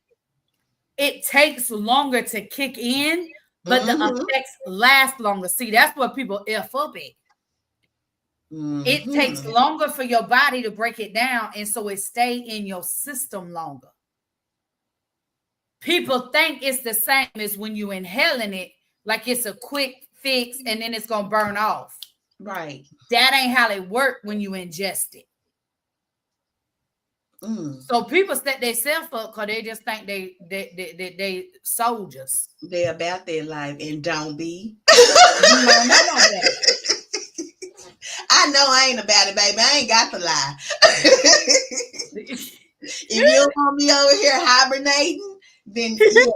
it takes longer to kick in, but the Mm-hmm. effects last longer. See, that's what people F up at. It takes Mm-hmm. longer for your body to break it down, and so it stay in your system longer. People think it's the same as when you inhaling it, like it's a quick fix and then it's gonna burn off. Right. That ain't how it work when you ingest it. Mm. So people set themselves up because they just think they soldiers. They about their life and don't be. You know, not like that. I know I ain't about it, baby. I ain't got to lie. If you don't want me over here hibernating, then yeah.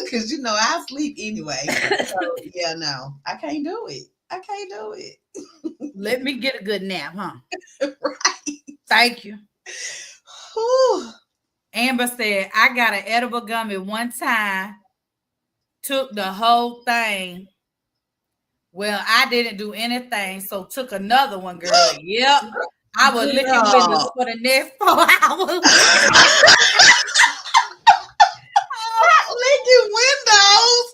Because you know I'll sleep anyway. So yeah, no. I can't do it. I can't do it. Let me get a good nap, huh? Right. Thank you. Whew. Amber said, I got an edible gummy one time, took the whole thing. Well, I didn't do anything, so took another one, girl. Yep. I was licking windows Girl. for the next 4 hours. Licking windows.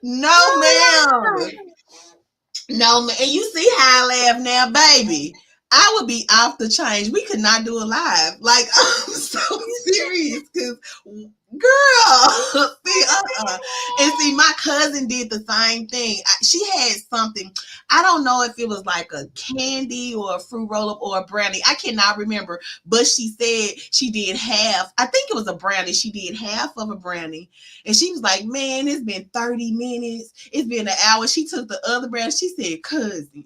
No, ma'am. No, man. And you see how I laugh now, baby. I would be off the change. We could not do it live. Like, I'm so serious. Because, girl, see, And see, my cousin did the same thing. She had something. I don't know if it was like a candy or a fruit roll-up or a brownie. I cannot remember. But she said she did half. I think it was a brownie. She did half of a brownie. And she was like, man, it's been 30 minutes. It's been an hour. She took the other brownie. She said, cousin.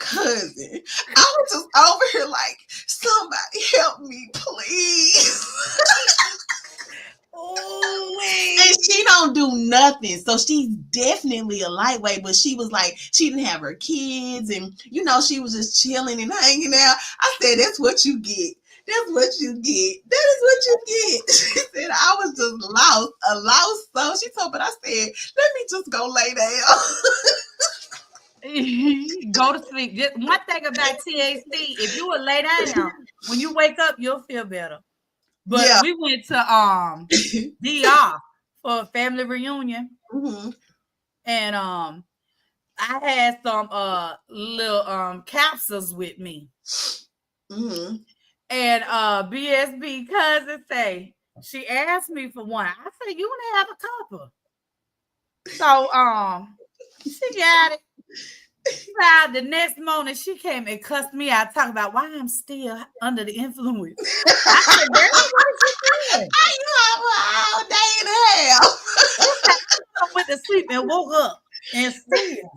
I was just over here like, somebody help me, please. Oh, And she don't do nothing. So she's definitely a lightweight, but she was like, she didn't have her kids and, you know, she was just chilling and hanging out. I said, that's what you get. That's what you get. That is what you get. She said, I was just lost, a lost soul. She told me, I said, let me just go lay down. go to sleep. Just one thing about THC, if you would lay down, when you wake up, you'll feel better. But Yeah. we went to DR for a family reunion. Mm-hmm. And I had some little capsules with me. Mm-hmm. And BSB cousin say, she asked me for one. I said, you want to have a couple? So she got it. So the next morning she came and cussed me out, talking about why I'm still under the influence. I said, girl, what is you doing? I all day and a half. I went to sleep and woke up and still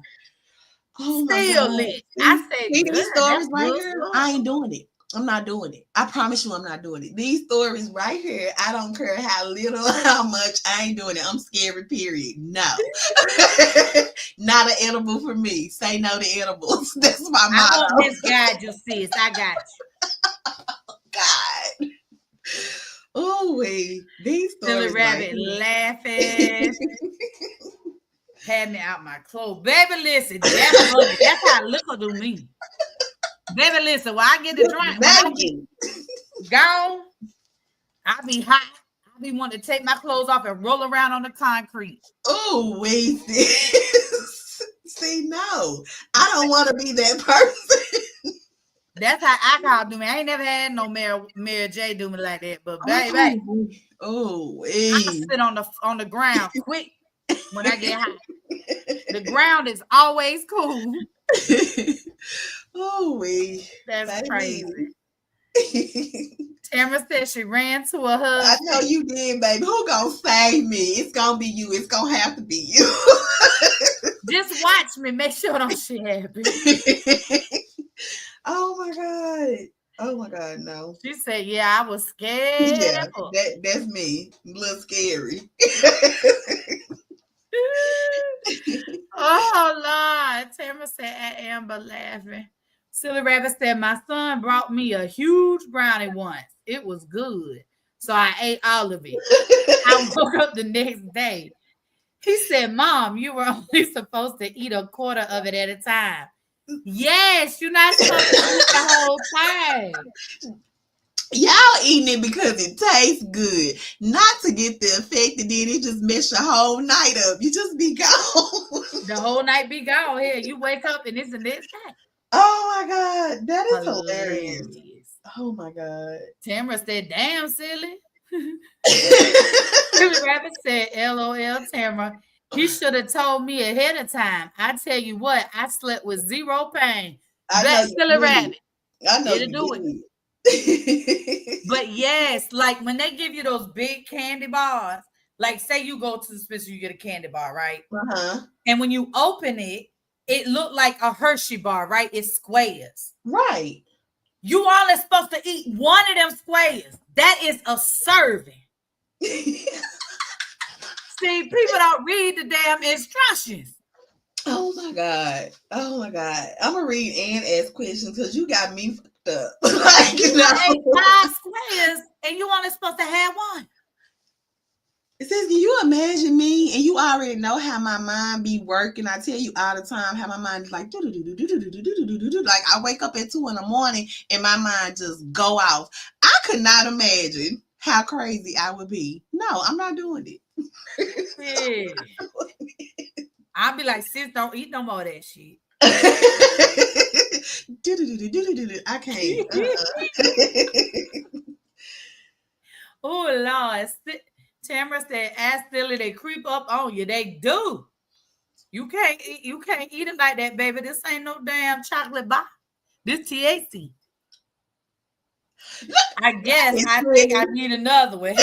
lit. I said, See good, these stories that's right good here? stuff. I ain't doing it. I'm not doing it. I promise you I'm not doing it. These stories right here, I don't care how little, how much, I ain't doing it. I'm scary, period. No. Not an edible for me. Say no to edibles. That's my I motto. want this guy, you sis. I got you. God. Oh, wait. These Silly stories rabbit right here. laughing. Had me out my clothes. Baby, listen, that's funny. That's how liquor do me. Baby, listen, when I get the drink, when I get gone, I be hot. I be wanting to take my clothes off and roll around on the concrete. Oh, wait. See, no, I don't want to be that person. That's how alcohol do me. I ain't never had no Mary J do me like that, but baby, I sit on the ground quick when I get hot. The ground is always cool. Oh, that's crazy. Tamara said she ran to a hug. I know you did, baby. Who gonna save me? It's gonna be you. It's gonna have to be you. Just watch me. Make sure don't she happy. Oh my God. Oh my God, no. She said, yeah, I was scared. Yeah, that's me. A little scary. Oh Lord. Tamara said at Amber laughing. Silly Rabbit said, my son brought me a huge brownie once. It was good. So I ate all of it. I woke up the next day. He said, Mom, you were only supposed to eat a quarter of it at a time. Yes, you're not supposed to eat the whole time. Y'all eating it because it tastes good, not to get the effect, and then it just mess your whole night up. You just be gone. The whole night be gone. Here, you wake up and it's the next day. Oh my God, that is hilarious. Oh my God. Tamara said, damn, silly. Silly Rabbit said, LOL, Tamara. He should have told me ahead of time. I tell you what, I slept with zero pain. That Silly Rabbit. I know you do it. But yes, like when they give you those big candy bars, like say you go to the Spencer, you get a candy bar, right? Uh-huh. And when you open it, it looked like a Hershey bar, right? It's squares. Right. You only supposed to eat one of them squares. That is a serving. See, people don't read the damn instructions. Oh my God. Oh my God. I'm going to read and ask questions because you got me fucked up. Like, you ate 5 squares and you only supposed to have one. It says, can you imagine me? And you already know how my mind be working. I tell you all the time how my mind is like, like I wake up at 2 a.m. and my mind just go off. I could not imagine how crazy I would be. No, I'm not doing it. Yeah. I'll be like, sis, don't eat no more of that shit. I can't. Oh Lord. Tamara said, ask Silly, they creep up on you. They do. You can't eat them like that, baby. This ain't no damn chocolate bar. This THC. I guess I think I need another one.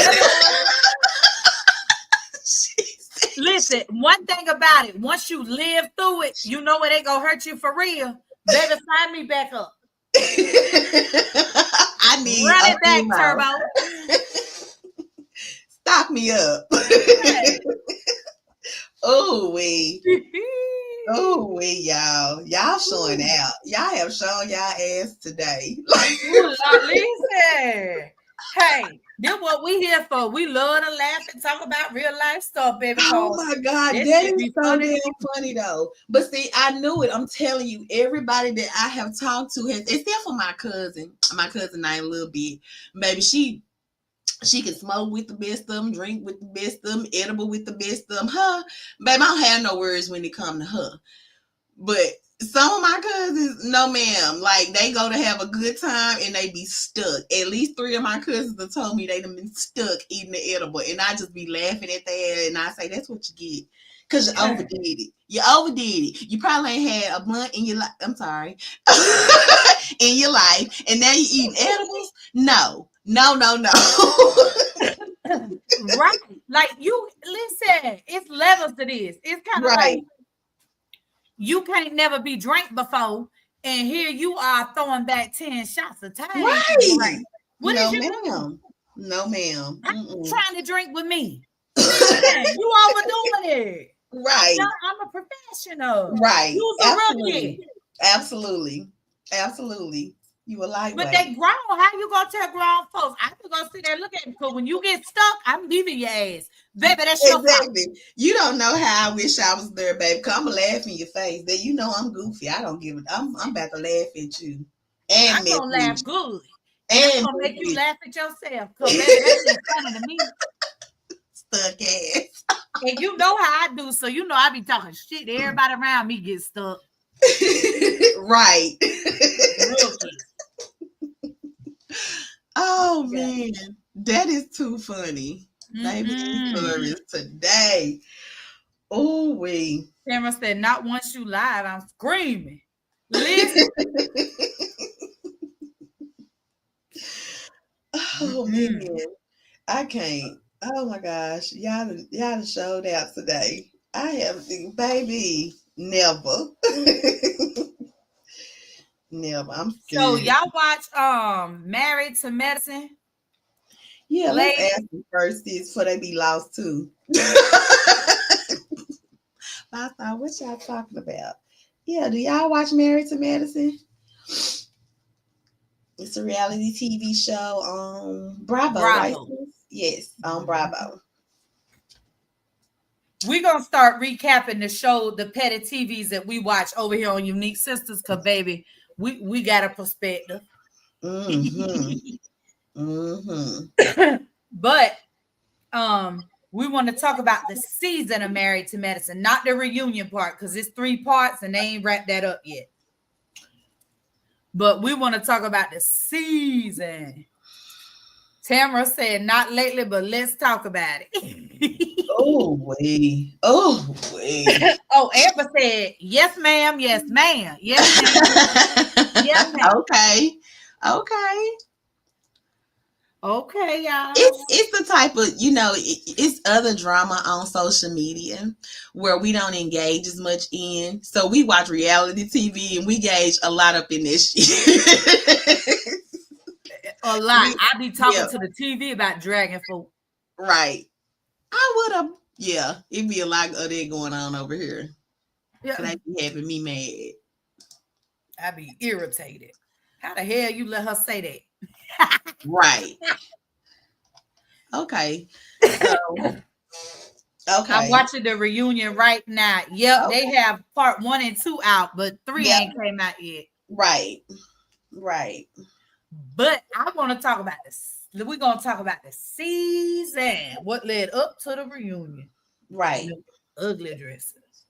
Listen, one thing about it, once you live through it, you know where they gonna hurt you for real. Better sign me back up. I need run it back, Turbo. Stock me up. Oh wee. Oh wee, y'all showing out. Y'all have shown y'all ass today. Listen. Hey, this what we here for. We love to laugh and talk about real life stuff, baby. Oh my God, that is so damn funny though. But see, I knew it. I'm telling you, everybody that I have talked to has, except for my cousin named Lil Bit. Maybe she can smoke with the best of them, drink with the best of them, edible with the best of them. Her, baby, I don't have no words when it comes to her. But some of my cousins, no ma'am, like they go to have a good time and they be stuck. At least 3 of my cousins have told me they done been stuck eating the edible, and I just be laughing at that, and I say that's what you get because you overdid it. You overdid it. You probably ain't had a blunt in your life. I'm sorry, in your life, and now you eating edibles. No. Right, like you listen. It's levels to this. It's kind of right. like you can't never be drank before, and here you are throwing back 10 shots of time. Right. What no, is you ma'am. doing? No, ma'am. I'm trying to drink with me. You overdoing it. Right. I'm a professional. Right. You's a rookie. Absolutely. You a lightweight. But they grown. How you gonna tell grown folks? I can go sit there and look at them. Because when you get stuck, I'm leaving your ass. Baby, that's your fault. You don't know how I wish I was there, baby. Because I'm going to laugh in your face. That you know I'm goofy. I don't give it. I'm about to laugh at you. And I'm going to laugh good. And I'm going to make you laugh at yourself. Because baby, that's just funny to me. stuck ass. And you know how I do, so you know I be talking shit. Everybody around me get stuck. Right. Rookie. Oh man, that is too funny. Baby, these stories today. Oh we. Tamara said, "Not once you live, I'm screaming." Listen. Oh man, I can't. Oh my gosh, y'all showed out today. I have, baby, never, never. I'm scared. So y'all watch Married to Medicine? Yeah, let's ask them first this before they be lost too. I thought, what y'all talking about? Yeah, do y'all watch Married to Medicine? It's a reality TV show on Bravo, right? Yes, on Bravo. We're gonna start recapping the show, the petty TVs that we watch over here on Unique Sisters, because baby, we got a perspective. But we want to talk about the season of Married to Medicine, not the reunion part, because it's 3 parts and they ain't wrapped that up yet. But we want to talk about the season. Tamara said, "Not lately, but let's talk about it." Oh, wait. Oh, wait. Oh, Amber said, "Yes, ma'am. Yes, ma'am. Yes, ma'am. Yes, ma'am." Okay. Okay. Okay, y'all. It's the type of, it's other drama on social media where we don't engage as much in. So we watch reality TV and we gauge a lot up in this shit. A lot. I be talking to the TV about dragging folk. Right. I would have. Yeah, it'd be a lot of that going on over here. Yeah. So they be having me mad. I'd be irritated. How the hell you let her say that? Right. Okay. So, okay. I'm watching the reunion right now. Yep, okay. They have part 1 and 2 out, but 3 ain't came out yet. Right. Right. But I want to talk about this. We're going to talk about the season. What led up to the reunion. Right. Ugly dresses.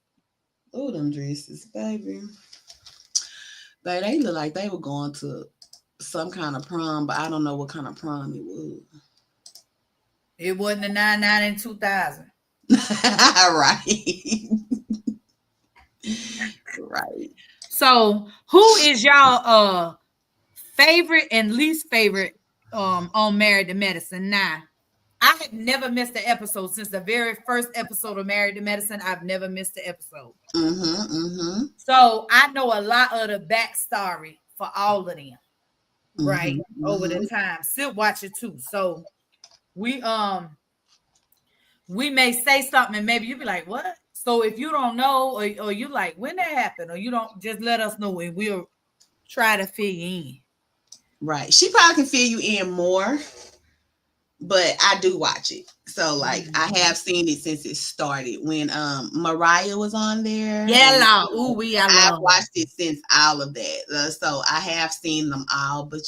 Oh, them dresses, baby. But they look like they were going to some kind of prom, but I don't know what kind of prom it was. It wasn't the 99 and 2000. Right. Right. So who is y'all favorite and least favorite on Married to Medicine? Now, I had never missed an episode since the very first episode of Married to Medicine. I've never missed an episode. So I know a lot of the backstory for all of them, right? Over the time. Still watch it too. So we may say something and maybe you be like, what? So if you don't know or you like when that happened, or you don't, just let us know and we'll try to fill you in. Right. She probably can fill you in more, but I do watch it. So like I have seen it since it started when Mariah was on there. Yeah, I've watched it since all of that. So I have seen them all, but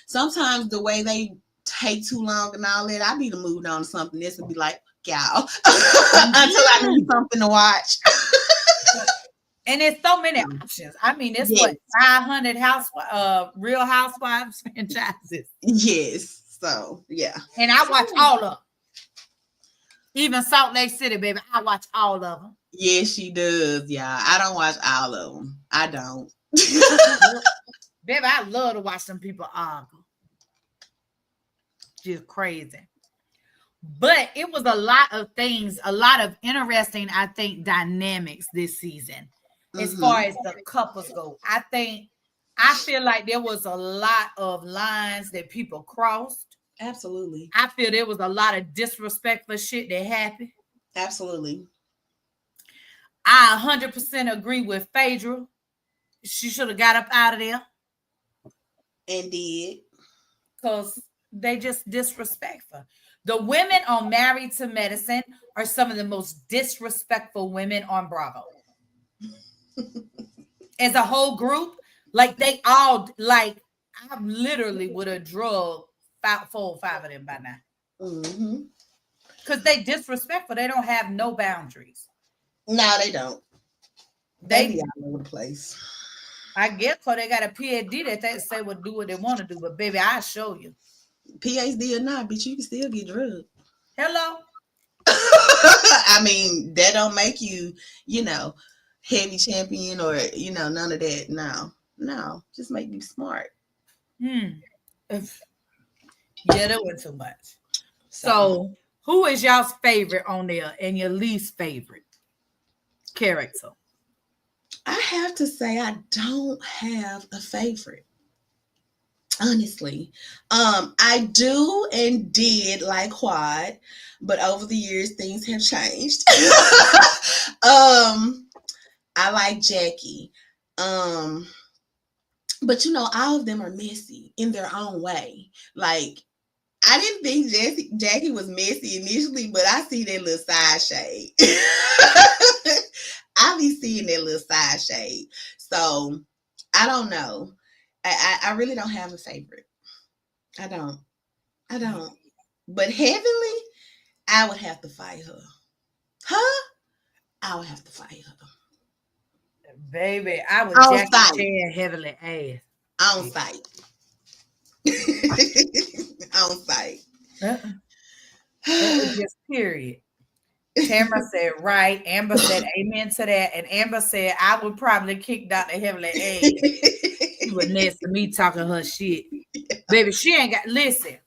sometimes the way they take too long and all that, I be moved on to something else and be like, y'all, until I need something to watch. And there's so many options. I mean, it's what 500 Real Housewives franchises. Yes. So yeah. And I watch all of them. Even Salt Lake City, baby, I watch all of them. Yes, she does. Yeah, I don't watch all of them. I don't. Baby, I love to watch some people argue. Just crazy. But it was a lot of things, a lot of interesting, I think, dynamics this season. As far as the couples go, I feel like there was a lot of lines that people crossed. Absolutely. I feel there was a lot of disrespectful shit that happened. Absolutely. I 100% agree with Phaedra. She should have got up out of there. And did. Because they just disrespectful. The women on Married to Medicine are some of the most disrespectful women on Bravo. As a whole group, like they all, like I literally would have drugged 4 or 5 of them by now. Because they disrespectful. They don't have no boundaries. No, they don't. They be all over the place. I guess because they got a PhD that they say will do what they want to do. But baby, I'll show you. PhD or not, bitch, you can still get drugged. Hello? I mean, that don't make you, heavy champion or, none of that. No, just make you smart. Yeah, that went too much. So, who is y'all's favorite on there and your least favorite character? I have to say I don't have a favorite. Honestly. I do and did like Quad, but over the years things have changed. I like Jackie. But all of them are messy in their own way. Like, I didn't think Jackie was messy initially, but I see that little side shade. I be seeing that little side shade. So I don't know. I really don't have a favorite. I don't. But Heavenly, I would have to fight her. I would have to fight her. Baby, I would On Jackie site. Chan Heavenly ass. On site. On site. Just period. Tamara said right. Amber said amen to that. And Amber said I would probably kick Dr. Heavenly ass. She was next to me talking her shit. Baby, she ain't got, listen.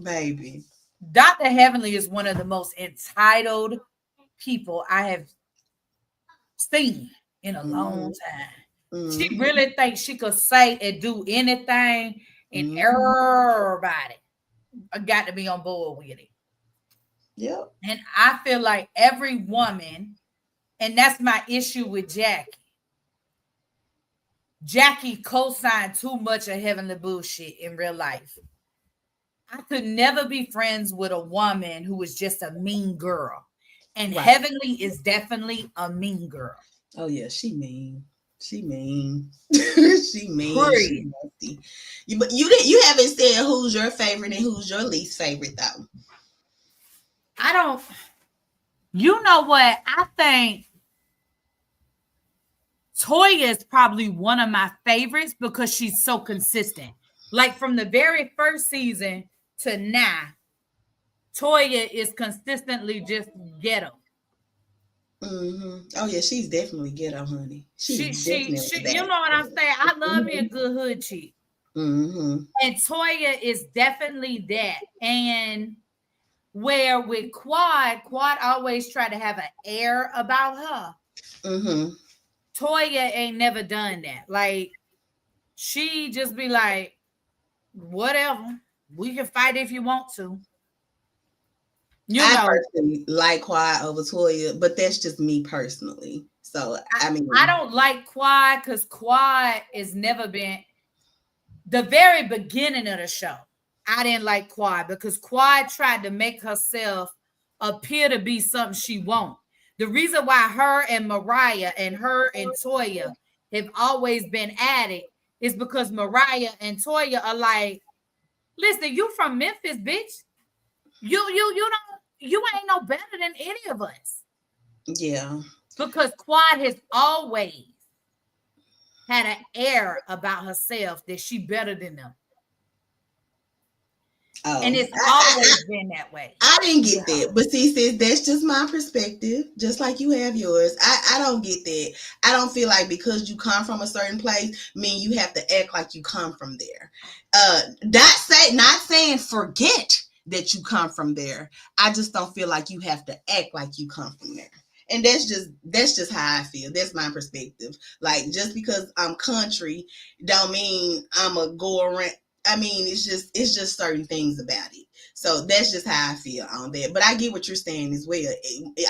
Baby. Dr. Heavenly is one of the most entitled people I have seen in a long time. She really thinks she could say and do anything, and everybody got to be on board with it. Yep. And I feel like every woman, and that's my issue with Jackie. Jackie co-signed too much of Heavenly bullshit in real life. I could never be friends with a woman who is just a mean girl. And right. Heavenly is definitely a mean girl. Oh, yeah, she mean. She mean. She mean. She but you haven't said who's your favorite and who's your least favorite, though. I don't. You know what? I think Toya is probably one of my favorites because she's so consistent. Like from the very first season to now, Toya is consistently just ghetto. Mm-hmm. Oh yeah, she's definitely ghetto, honey. She you know what I'm saying? I love me a good hood chick. Mm-hmm. And Toya is definitely that. And where with Quad always try to have an air about her. Mm-hmm. Toya ain't never done that. Like, she just be like, whatever. We can fight if you want to. I personally like Quad over Toya, but that's just me personally. So, I mean. I don't like Quad because Quad has never been the very beginning of the show. I didn't like Quad because Quad tried to make herself appear to be something she won't. The reason why her and Mariah and her and Toya have always been at it is because Mariah and Toya are like, listen, you from Memphis, bitch. You ain't no better than any of us. Yeah. Because Quad has always had an air about herself that she better than them. Oh, and it's always been that way. I didn't get that. But see, sis, that's just my perspective. Just like you have yours. I don't get that. I don't feel like because you come from a certain place, mean you have to act like you come from there. Not saying forget that you come from there. I just don't feel like you have to act like you come from there. And that's just how I feel. That's my perspective. Like, just because I'm country don't mean I'm a go around. I mean, it's just certain things about it. So that's just how I feel on that. But I get what you're saying as well.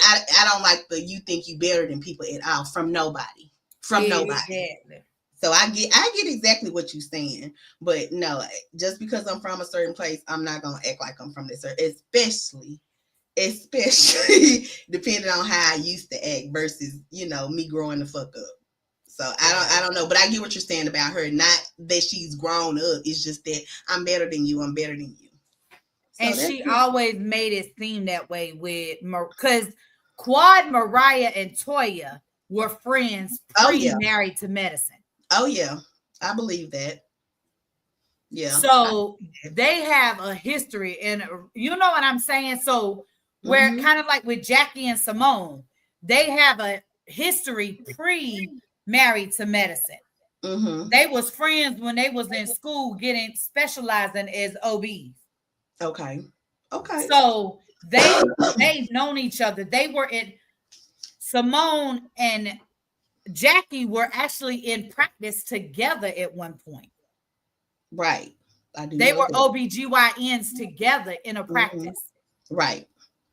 I don't like the you think you better than people at all from nobody. From nobody. Exactly. So I get exactly what you're saying. But no, just because I'm from a certain place, I'm not gonna act like I'm from this, especially depending on how I used to act versus, me growing the fuck up. So I don't know, but I get what you're saying about her. Not that she's grown up. It's just that I'm better than you. I'm better than you. And she always made it seem that way with because Quad, Mariah, and Toya were friends pre-married to Medicine. Oh yeah, I believe that. Yeah. So they have a history, and you know what I'm saying? So where kind of like with Jackie and Simone, they have a history pre-married to Medicine. They was friends when they was in school getting specializing as OBs. Okay. So they've known each other. They were in Simone and Jackie were actually in practice together at one point. Right. They were OBGYNs together in a practice. Right.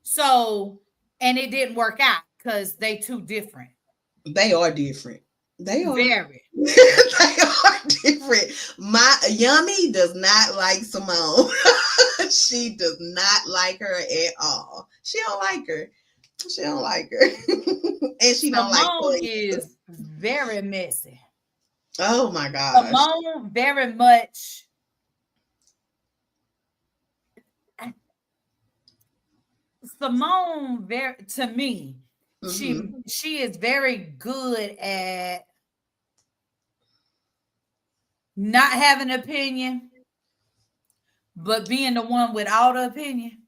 So, and it didn't work out because they too different. They are different. They are very. They are different. My Yummy does not like Simone. She does not like her at all. She don't like her. And she don't like Simone is very messy. Oh my gosh. Simone very much. Simone very to me, she is very good at not having an opinion, but being the one with all the opinion.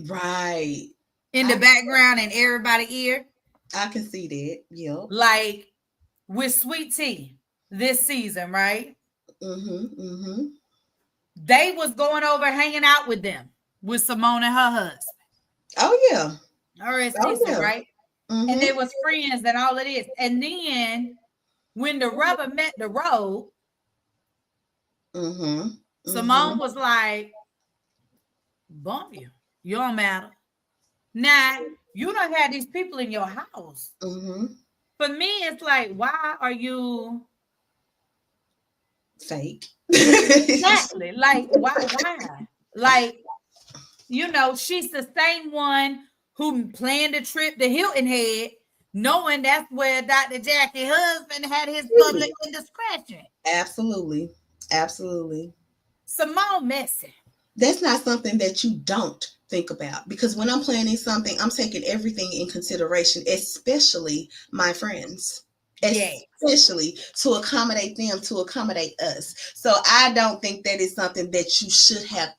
Right. In the background and everybody ear. I can see that. Yep. Like with Sweet Tea this season, right? They was going over hanging out with them with Simone and her husband. Oh yeah. Right? And they was friends and all of this. And then when the rubber met the road, Simone was like, bump you. You don't matter. Now, you don't have these people in your house. For me, it's like, why are you fake? Exactly. Like, why? Like, you know, she's the same one who planned the trip to Hilton Head, knowing that's where Dr. Jackie's husband had his public indiscretion. Absolutely. Simone messy. That's not something that you don't think about, because when I'm planning something, I'm taking everything in consideration, especially my friends. Especially to accommodate them, to accommodate us. So I don't think that is something that you should have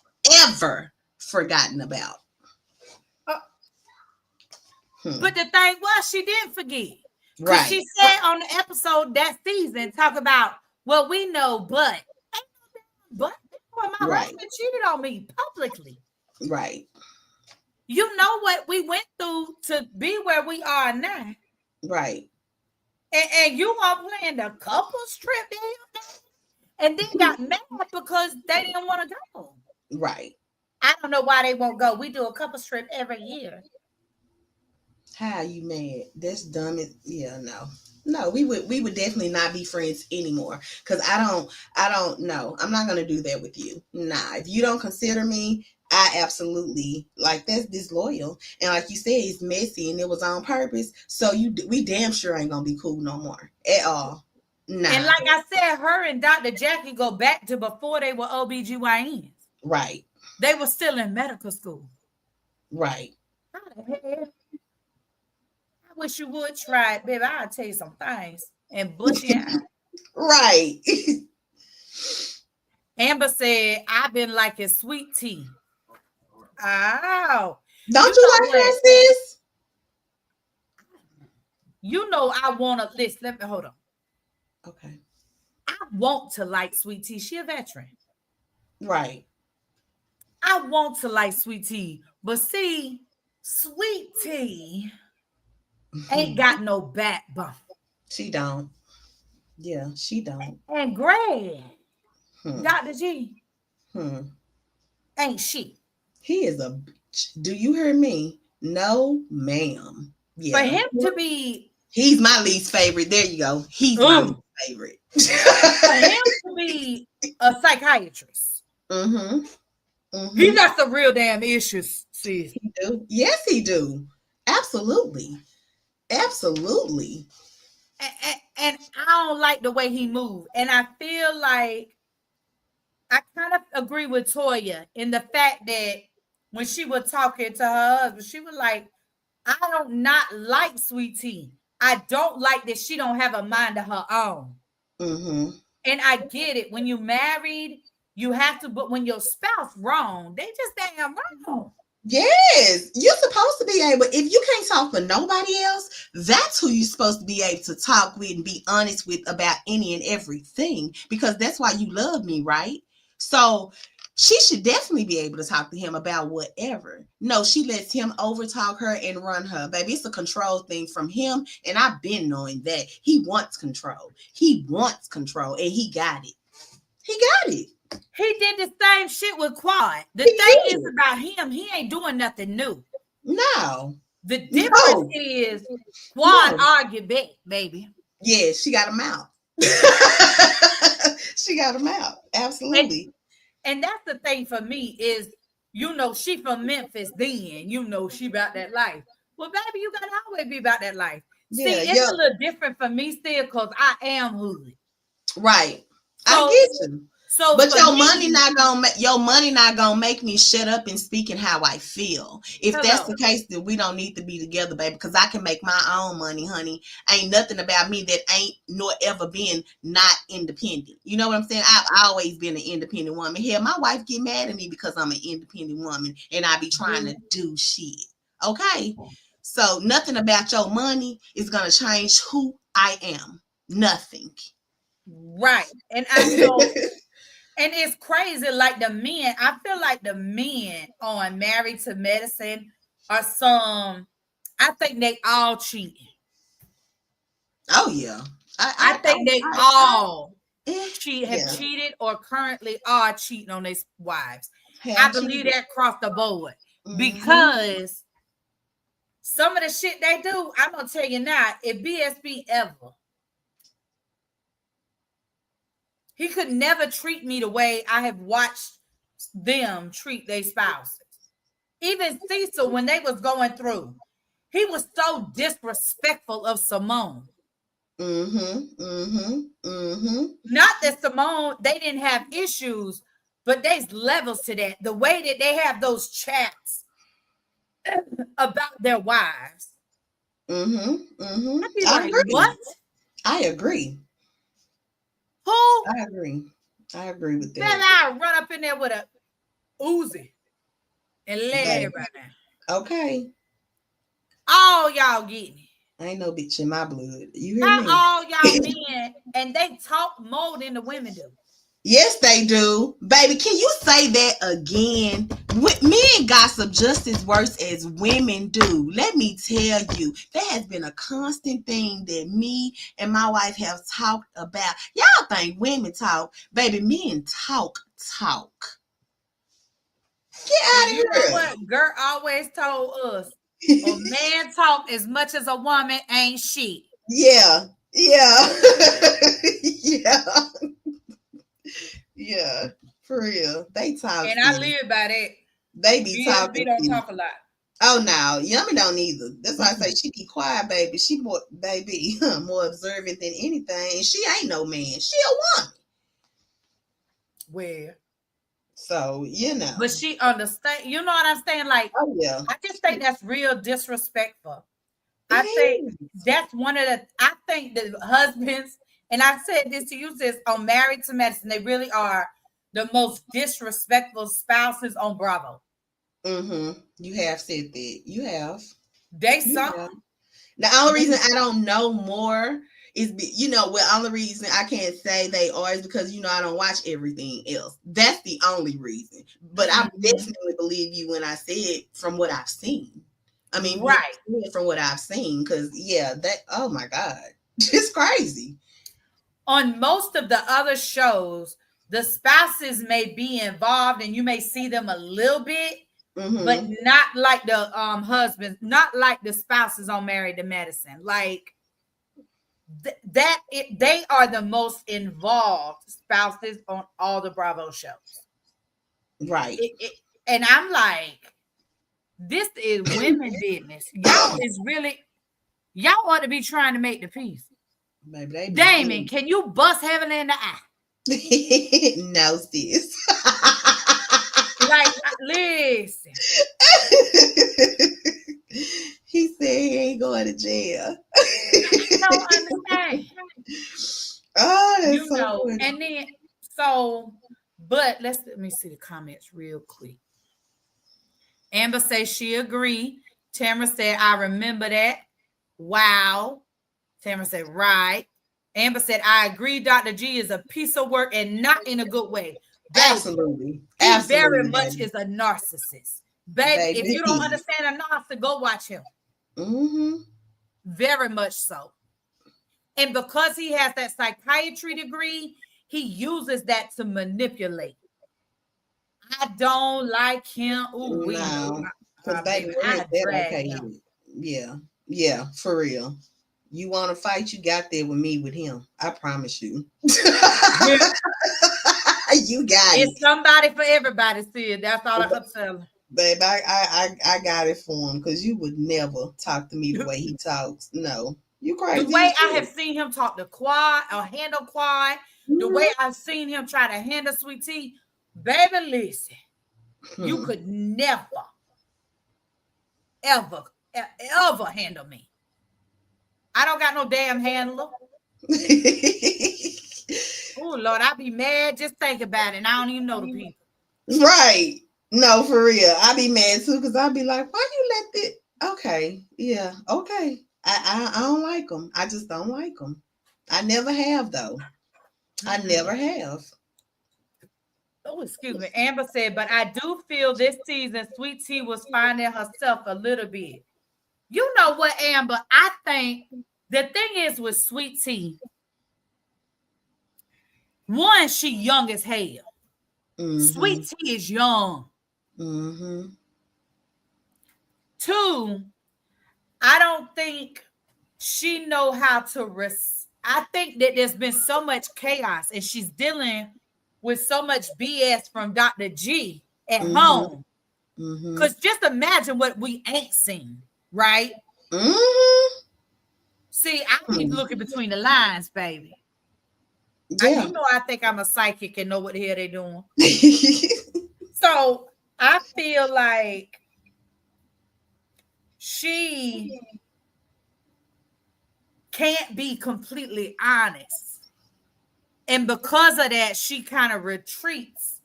ever forgotten about. But the thing was, she didn't forget. Right. She said on the episode that season, talk about, well, we know, but my husband cheated on me publicly. Right. You know what we went through to be where we are now. Right. And you are playing the couples trip there, and then got mad because they didn't want to go. Right. I don't know why they won't go. We do a couples trip every year. How are you mad? That's dumb. No, we would definitely not be friends anymore, because I don't know. I'm not gonna do that with you. Nah, if you don't consider me, I absolutely, like, that's disloyal. And like you said, it's messy and it was on purpose. So we damn sure ain't gonna be cool no more at all. Nah. And like I said, her and Dr. Jackie go back to before they were OBGYNs. Right. They were still in medical school. Right. How the hell? I wish you would try it, baby. I'll tell you some things. And bushy eye. Right. Amber said, I've been like a Sweet Tea. Oh. Don't you like her, sis? You know I want to listen. Let me hold on. Okay. I want to like Sweet Tea. She a veteran. Right. I want to like Sweet Tea. But see, Sweet Tea ain't got no backbone. She don't. Yeah, she don't. And Greg, Dr. G, ain't she? He is a bitch. Do you hear me? No, ma'am. Yeah. For him to be... He's my least favorite. There you go. He's my least favorite. For him to be a psychiatrist. He got some real damn issues, sis. He do. Yes, he do. Absolutely. Absolutely. And I don't like the way he moved. And I feel like I kind of agree with Toya in the fact that when she was talking to her husband. She was like, I don't not like Sweet Tea. I don't like that she don't have a mind of her own. Mm-hmm. And I get it. When you married, you have to, but when your spouse wrong, they just damn wrong. Yes, you're supposed to be able. If you can't talk for nobody else, that's who you're supposed to be able to talk with and be honest with about any and everything. Because that's why you love me, right? So she should definitely be able to talk to him about whatever. No, she lets him overtalk her and run her. Baby, it's a control thing from him. And I've been knowing that. He wants control. He wants control. And he got it. He got it. He did the same shit with Quad. The He thing did. is about him, he ain't doing nothing new. No. The difference is Quad argued back, baby. Yeah, she got him out. She got him out. Absolutely. And that's the thing for me is, you know, she from Memphis then, you know, she about that life. Well, baby, you gotta always be about that life. See, it's a little different for me still because I am hood. Right. So, I get you. So, but your money not gonna make me shut up and speaking how I feel. If that's the case, then we don't need to be together, baby. Because I can make my own money, honey. Ain't nothing about me that ain't nor ever been not independent. You know what I'm saying? I've always been an independent woman. Hell, my wife get mad at me because I'm an independent woman and I be trying to do shit. Okay, so nothing about your money is gonna change who I am. Nothing. Right, and I know. And it's crazy, like the men, I feel like the men on Married to Medicine are some, I think they all cheating. Oh, yeah. I think they all have cheated or currently are cheating on their wives. I believe that across the board. Because some of the shit they do, I'm going to tell you now, if BSB ever, he could never treat me the way I have watched them treat their spouses. Even Cecil, when they was going through, he was so disrespectful of Simone. Not that Simone, they didn't have issues, but there's levels to that. The way that they have those chats about their wives. I agree. What? I agree. Who? I agree with that. Then I run up in there with a Uzi and let everybody down. Okay. All y'all getting it. Ain't no bitch in my blood. You hear Not me? all y'all men, and they talk more than the women do. Yes, they do. Baby, can you say that again? Men gossip just as worse as women do. Let me tell you, that has been a constant thing that me and my wife have talked about. Y'all think women talk. Baby, men talk. Get out of here. You know what? Gert always told us, a man talk as much as a woman ain't shit. Yeah. Yeah, for real. They talk. And I live by that. They be talking. We don't talk a lot. Oh no, Yummy don't either. That's why I say she be quiet, baby. She more observant than anything. And she ain't no man. She a woman. Where? So, you know. But she understand. You know what I'm saying? Like, oh yeah. I just think that's real disrespectful. I think that's one of the, I think the husbands, and I said this to you, sis, on Married to Medicine, they really are the most disrespectful spouses on Bravo. You have said that. You have. They saw. The only reason I don't know more is, the only reason I can't say they are is because, I don't watch everything else. That's the only reason. But I definitely believe you when I said from what I've seen. I mean, right. From what I've seen, because, oh my God, it's crazy. On most of the other shows, the spouses may be involved and you may see them a little bit, but not like the husbands, not like the spouses on Married to Medicine. Like they are the most involved spouses on all the Bravo shows. Right. And I'm like, this is women business. Y'all ought to be trying to make the peace. Maybe Damon, can you bust heavily in the eye? No, sis. Listen. He said he ain't going to jail. I don't understand. Oh, that's You so know, funny. and then so, but let me see the comments real quick. Amber says she agree. Tamara said, I remember that. Wow. Tamara said, right. Amber said, I agree. Dr. G is a piece of work and not in a good way. Baby, Absolutely. he Absolutely, very much baby. is a narcissist. Baby, if you don't understand a narcissist, go watch him. Mm-hmm. Very much so. And because he has that psychiatry degree, he uses that to manipulate. I don't like him. Ooh, we know. Because baby, I that drag okay. him. Yeah, for real. You want to fight? You got there with me, with him. I promise you. Yeah. You got It's it. somebody for everybody, Sid. That's all I can tell him. Babe, I got it for him because you would never talk to me the way he talks. No, you crazy. The way I have seen him talk to Quad or handle Quad, the way I've seen him try to handle Sweet Tea, baby, listen, you could never, ever handle me. I don't got no damn handler. Oh Lord, I be mad just think about it. And I don't even know the people. Right. No, for real. I be mad too because I be like, why you let it? Okay. Yeah. Okay. I don't like them. I just don't like them. I never have though. I never have. Oh, excuse me. Amber said, but I do feel this season Sweet Tea was finding herself a little bit. You know what, Amber? I think the thing is with Sweet Tea, one, she young as hell. Mm-hmm. Sweet Tea is young. Mm-hmm. Two, I don't think she know how to I think that there's been so much chaos and she's dealing with so much BS from Dr. G at home. Because just imagine what we ain't seen, right? See, I keep looking between the lines, baby. Yeah. You know, I think I'm a psychic and know what the hell they're doing. So I feel like she can't be completely honest. And because of that, she kind of retreats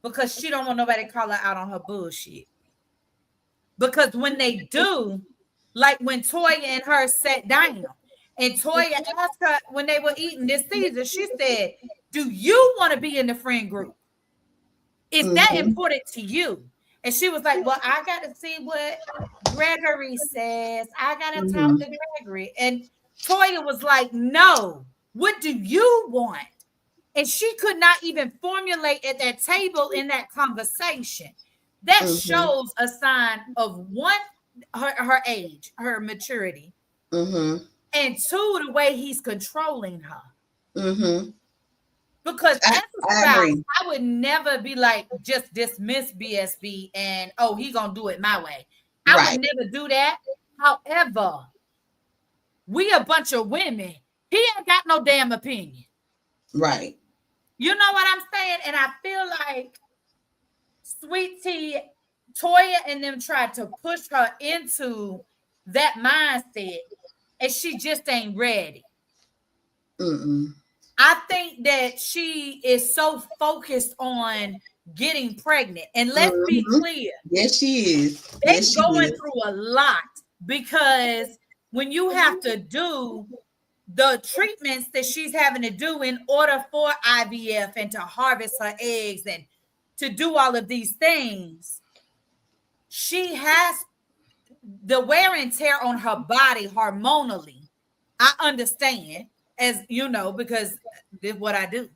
because she don't want nobody to call her out on her bullshit. Because when they do, like when Toya and her sat down, and Toya asked her when they were eating this season, she said, do you want to be in the friend group? Is that important to you? And she was like, well, I got to see what Gregory says. I got to talk to Gregory. And Toya was like, no, what do you want? And she could not even formulate at that table in that conversation. That shows a sign of one, her age, her maturity, and two, the way he's controlling her. Because as a spouse, I would never be like, just dismiss BSB and, oh, he gonna do it my way. I would never do that. However, we a bunch of women. He ain't got no damn opinion. Right. You know what I'm saying? And I feel like Sweet Tea, Toya and them tried to push her into that mindset, and she just ain't ready. I think that she is so focused on getting pregnant. And let's be clear. Yes, she is. They're going through a lot because when you have to do the treatments that she's having to do in order for IVF and to harvest her eggs and to do all of these things, she has the wear and tear on her body hormonally. I understand, as you know, because this is what I do.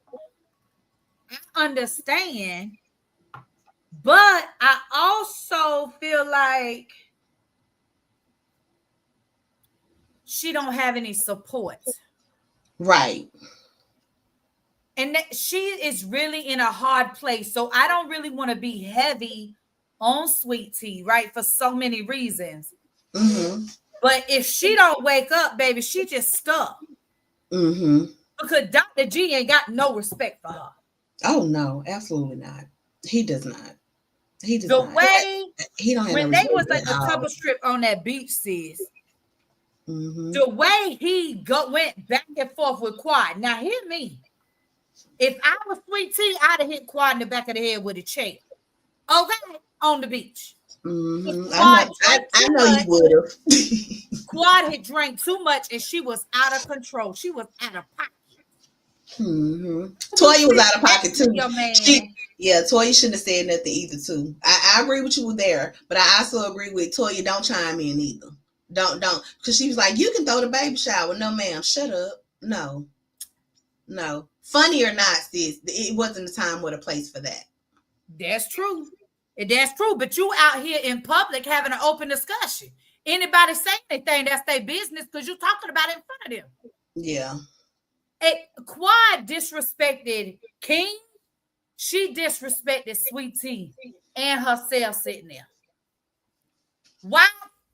I understand, but I also feel like she don't have any support. Right. And she is really in a hard place. So I don't really want to be heavy on Sweet Tea, right? For so many reasons. But if she don't wake up, baby, she just stuck. Because Dr. G ain't got no respect for her. Oh, no, absolutely not. He does not. He does The not. way He don't have no when they was respect at the at all. Tubber Strip on that beach, sis, Mm-hmm. the way he went back and forth with Quad. Now, hear me. If I was Sweet Tea, I'd have hit Quad in the back of the head with a chair. Okay, on the beach. Mm-hmm. Quad drank I too know you much. would have. Quad had drank too much, and she was out of control. She was out of pocket. Mm-hmm. Toya was out of pocket too. Your man. Toya shouldn't have said nothing either too. I agree with you there, but I also agree with Toya. Don't chime in either. Don't, because she was like, you can throw the baby shower. No, ma'am, shut up. No. Funny or not, sis, it wasn't the time or the place for that. That's true. That's true. But you out here in public having an open discussion. Anybody say anything, that's their business because you're talking about it in front of them. Yeah. Quad disrespected King. She disrespected Sweet Tea and herself sitting there. Why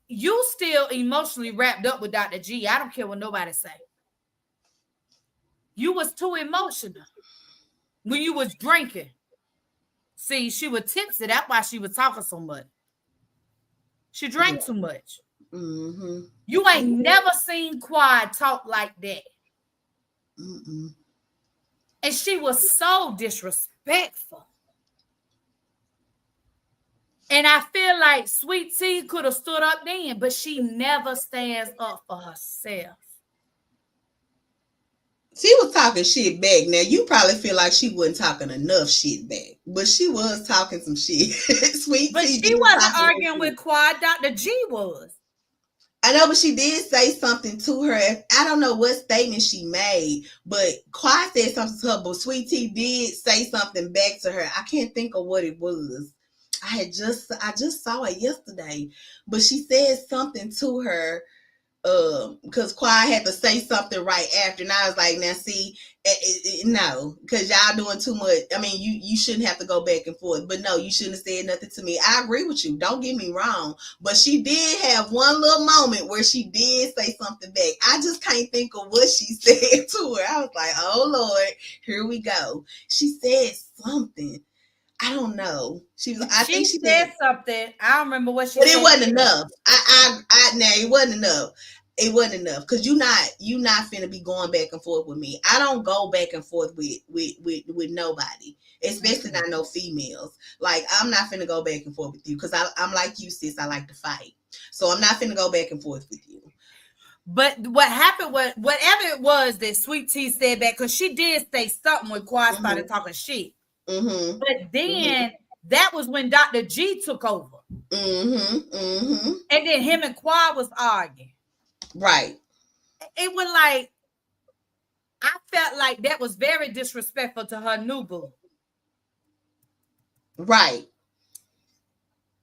you still emotionally wrapped up with Dr. G? I don't care what nobody say. You was too emotional when you was drinking. See, she was tipsy. That's why she was talking so much. She drank too much. Mm-hmm. You ain't never seen Quad talk like that. Mm-mm. And she was so disrespectful. And I feel like Sweet Tea could have stood up then, but she never stands up for herself. She was talking shit back. Now, you probably feel like she wasn't talking enough shit back, but she was talking some shit. Sweet But Tea she wasn't arguing with Quad. Dr. G was. I know, but she did say something to her. I don't know what statement she made, but Quad said something to her, but Sweet Tea did say something back to her. I can't think of what it was. I just saw it yesterday, but she said something to her because Quad had to say something right after, and I was like, now see, no, because y'all doing too much. I mean, you shouldn't have to go back and forth, but no, you shouldn't have said nothing to me. I agree with you, don't get me wrong, but she did have one little moment where she did say something back. I just can't think of what she said to her. I was like, oh Lord, here we go. She said something. I don't know. I think she said something. I don't remember what she said. But it wasn't enough. It wasn't enough. It wasn't enough because you not finna be going back and forth with me. I don't go back and forth with nobody, especially not no females. Like, I'm not finna go back and forth with you because I'm like you, sis. I like to fight, so I'm not finna go back and forth with you. But what happened was, whatever it was that Sweet Tea said back, because she did say something when Quad started talking shit. Mm-hmm. But then that was when Dr. G took over. Mm-hmm. Mm-hmm. And then him and Quad was arguing. Right. It was like, I felt like that was very disrespectful to her new boo. Right.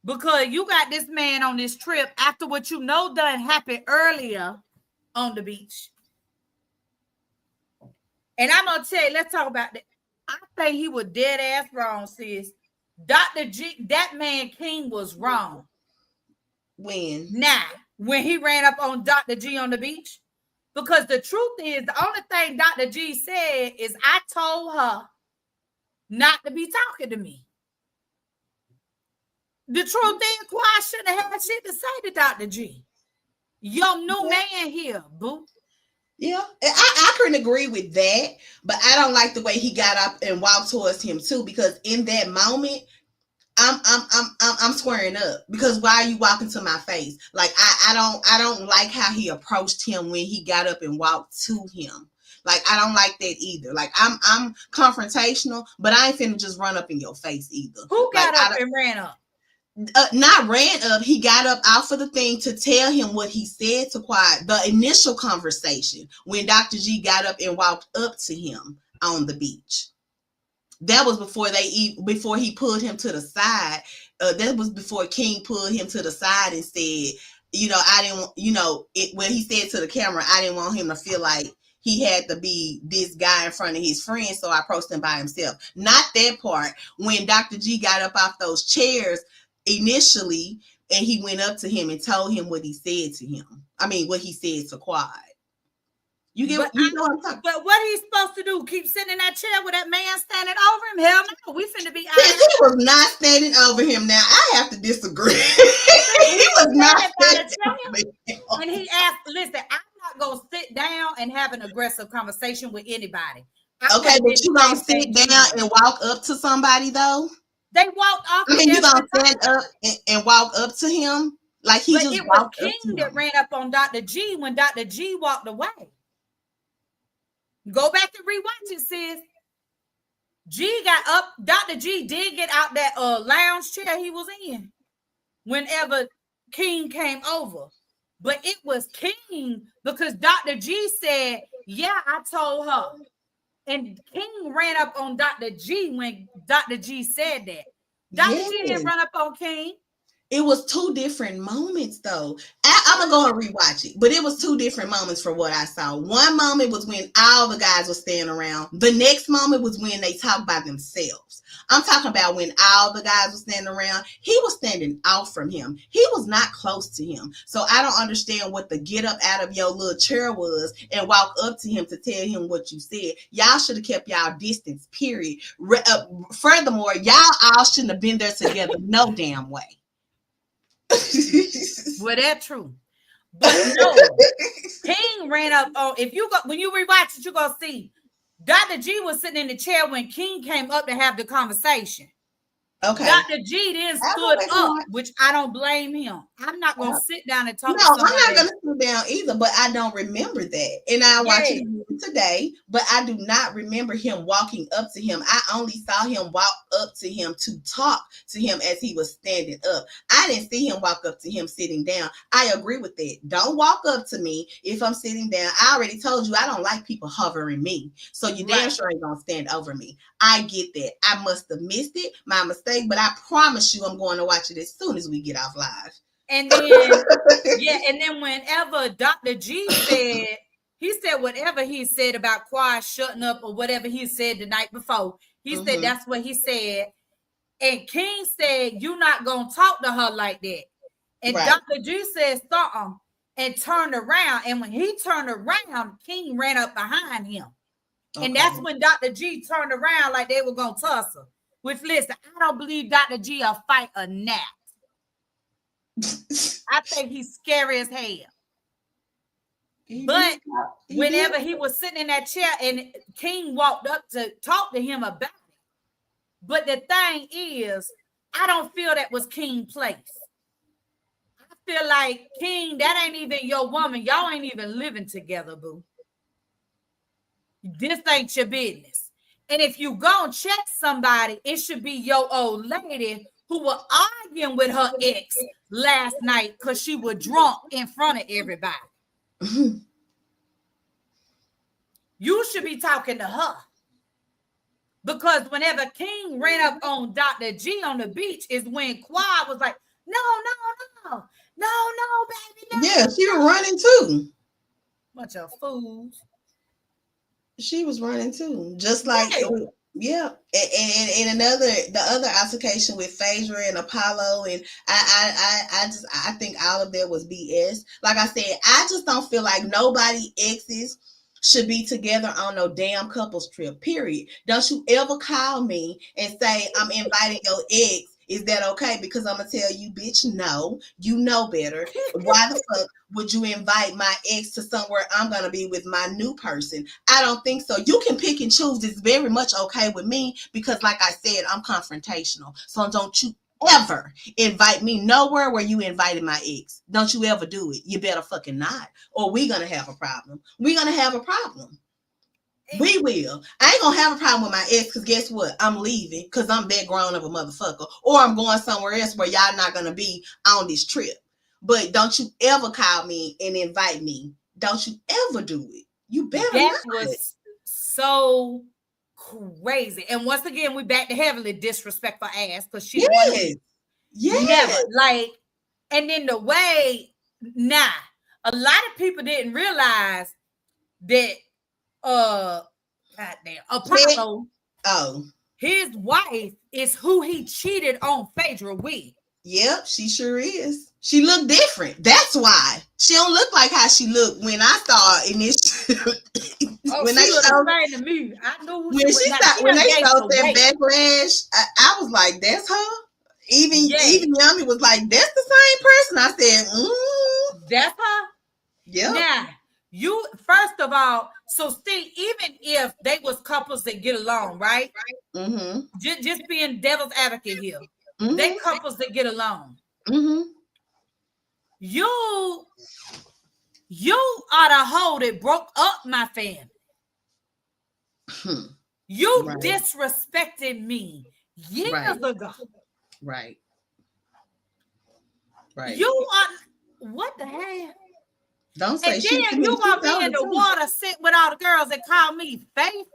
Because you got this man on this trip after what you know done happened earlier on the beach. And I'm going to tell you, let's talk about that. I think he was dead ass wrong, sis. Dr. G, that man King was wrong. When? Now, when he ran up on Dr. G on the beach. Because the truth is, the only thing Dr. G said is, I told her not to be talking to me. The truth is, Quad shouldn't have had shit to say to Dr. G. Your new man here, boo. Yeah, I couldn't agree with that, but I don't like the way he got up and walked towards him too, because in that moment, I'm squaring up, because why are you walking to my face? Like, I don't like how he approached him when he got up and walked to him. Like, I don't like that either. Like, I'm confrontational, but I ain't finna just run up in your face either. Who got up and ran up? Not ran up. He got up off of the thing to tell him what he said to Quad. The initial conversation when Dr. G got up and walked up to him on the beach. That was before he pulled him to the side. That was before King pulled him to the side and said, I didn't, when he said to the camera, I didn't want him to feel like he had to be this guy in front of his friends, so I approached him by himself. Not that part. When Dr. G got up off those chairs initially, and he went up to him and told him what he said to him. I mean, what he said to Quad. You get But you know what I'm talking. But what are you supposed to do? Keep sitting in that chair with that man standing over him? Hell no, we finna be He was not standing over him. Now I have to disagree. He was not standing over him. And he asked, listen, I'm not gonna sit down and have an aggressive conversation with anybody. Okay, but you gonna sit down and walk up to somebody though? They walked off. I mean, you gonna stand up and walk up to him like he just walked up to him. It was King that ran up on Dr. G when Dr. G walked away. Go back and rewatch it, sis. G got up. Dr. G did get out that lounge chair he was in whenever King came over. But it was King because Dr. G said, yeah, I told her. And King ran up on Dr. G when Dr. G said that. Dr. G didn't run up on King. It was two different moments, though. I'm going to go and rewatch it, but it was two different moments for what I saw. One moment was when all the guys were standing around. The next moment was when they talked by themselves. I'm talking about when all the guys were standing around. He was standing out from him. He was not close to him. So I don't understand what the get up out of your little chair was and walk up to him to tell him what you said. Y'all should have kept y'all distance, period. Furthermore, y'all all shouldn't have been there together no damn way. Well, that's true. But no, King ran up on, when you rewatch it, you're gonna see Dr. G was sitting in the chair when King came up to have the conversation. Okay. Dr. G then stood up, which I don't blame him. I'm not gonna sit down and talk to somebody. I'm not gonna sit down either, but I don't remember that. And I watched it today, but I do not remember him walking up to him. I only saw him walk up to him to talk to him as he was standing up. I didn't see him walk up to him sitting down. I agree with that. Don't walk up to me if I'm sitting down. I already told you I don't like people hovering me. So you damn sure ain't gonna stand over me. I get that. I must have missed it, my mistake, but I promise you I'm going to watch it as soon as we get off live. And then and then whenever Dr. G said, he said whatever he said about Quad shutting up or whatever he said the night before, he said that's what he said. And King said, you're not gonna talk to her like that. And Dr. G said something and turned around. And when he turned around, King ran up behind him. Okay. And that's when Dr. G turned around like they were gonna tussle. Which, listen, I don't believe Dr. G will fight a gnat. I think he's scary as hell. But whenever he was sitting in that chair and King walked up to talk to him about it. But the thing is, I don't feel that was King's place. I feel like, King, that ain't even your woman. Y'all ain't even living together, boo. This ain't your business. And if you go and check somebody, it should be your old lady who was arguing with her ex last night because she was drunk in front of everybody. You should be talking to her. Because whenever King ran up on Dr. G on the beach is when Quad was like, no, baby, no. Yeah, she was running too. Bunch of fools. She was running too, just like and the other altercation with Phaedra and Apollo, and I think all of that was BS. Like I said, I just don't feel like nobody exes should be together on no damn couples trip. Period. Don't you ever call me and say I'm inviting your ex. Is that okay? Because I'm gonna tell you, bitch, no, you know better. Why the fuck would you invite my ex to somewhere I'm gonna be with my new person? I don't think so. You can pick and choose. It's very much okay with me because, like I said, I'm confrontational. So don't you ever invite me nowhere where you invited my ex. Don't you ever do it. You better fucking not, or we gonna have a problem. We're gonna have a problem. We will. I ain't gonna have a problem with my ex because guess what? I'm leaving because I'm that grown of a motherfucker, or I'm going somewhere else where y'all not gonna be on this trip. But don't you ever call me and invite me. Don't you ever do it. You better that not. Was so crazy. And once again, we back to heavily disrespectful ass because she never like. And then the way a lot of people didn't realize that. Goddamn, Apollo. Oh, his wife is who he cheated on Phaedra with. Yep, she sure is. She look different. That's why she don't look like how she looked when I saw initially. Oh, when they she looked showed the same to me. I knew who when she was. she Now start, she when done they gained showed some that weight. backlash, I was like, "That's her." Yeah, Even Yummy was like, "That's the same person." I said, that's her. "Yep." Now, you first of all, so see, even if they was couples that get along, right? Mm-hmm. Just being devil's advocate here, they Mm-hmm. couples that get along. Mm-hmm. You are the hoe that broke up my family. You Right. disrespected me years Right. ago. Right. Right. You are what the hell? Don't say And shit to then me. you She want me told in it the too. water, sit with all the girls and call me Faith.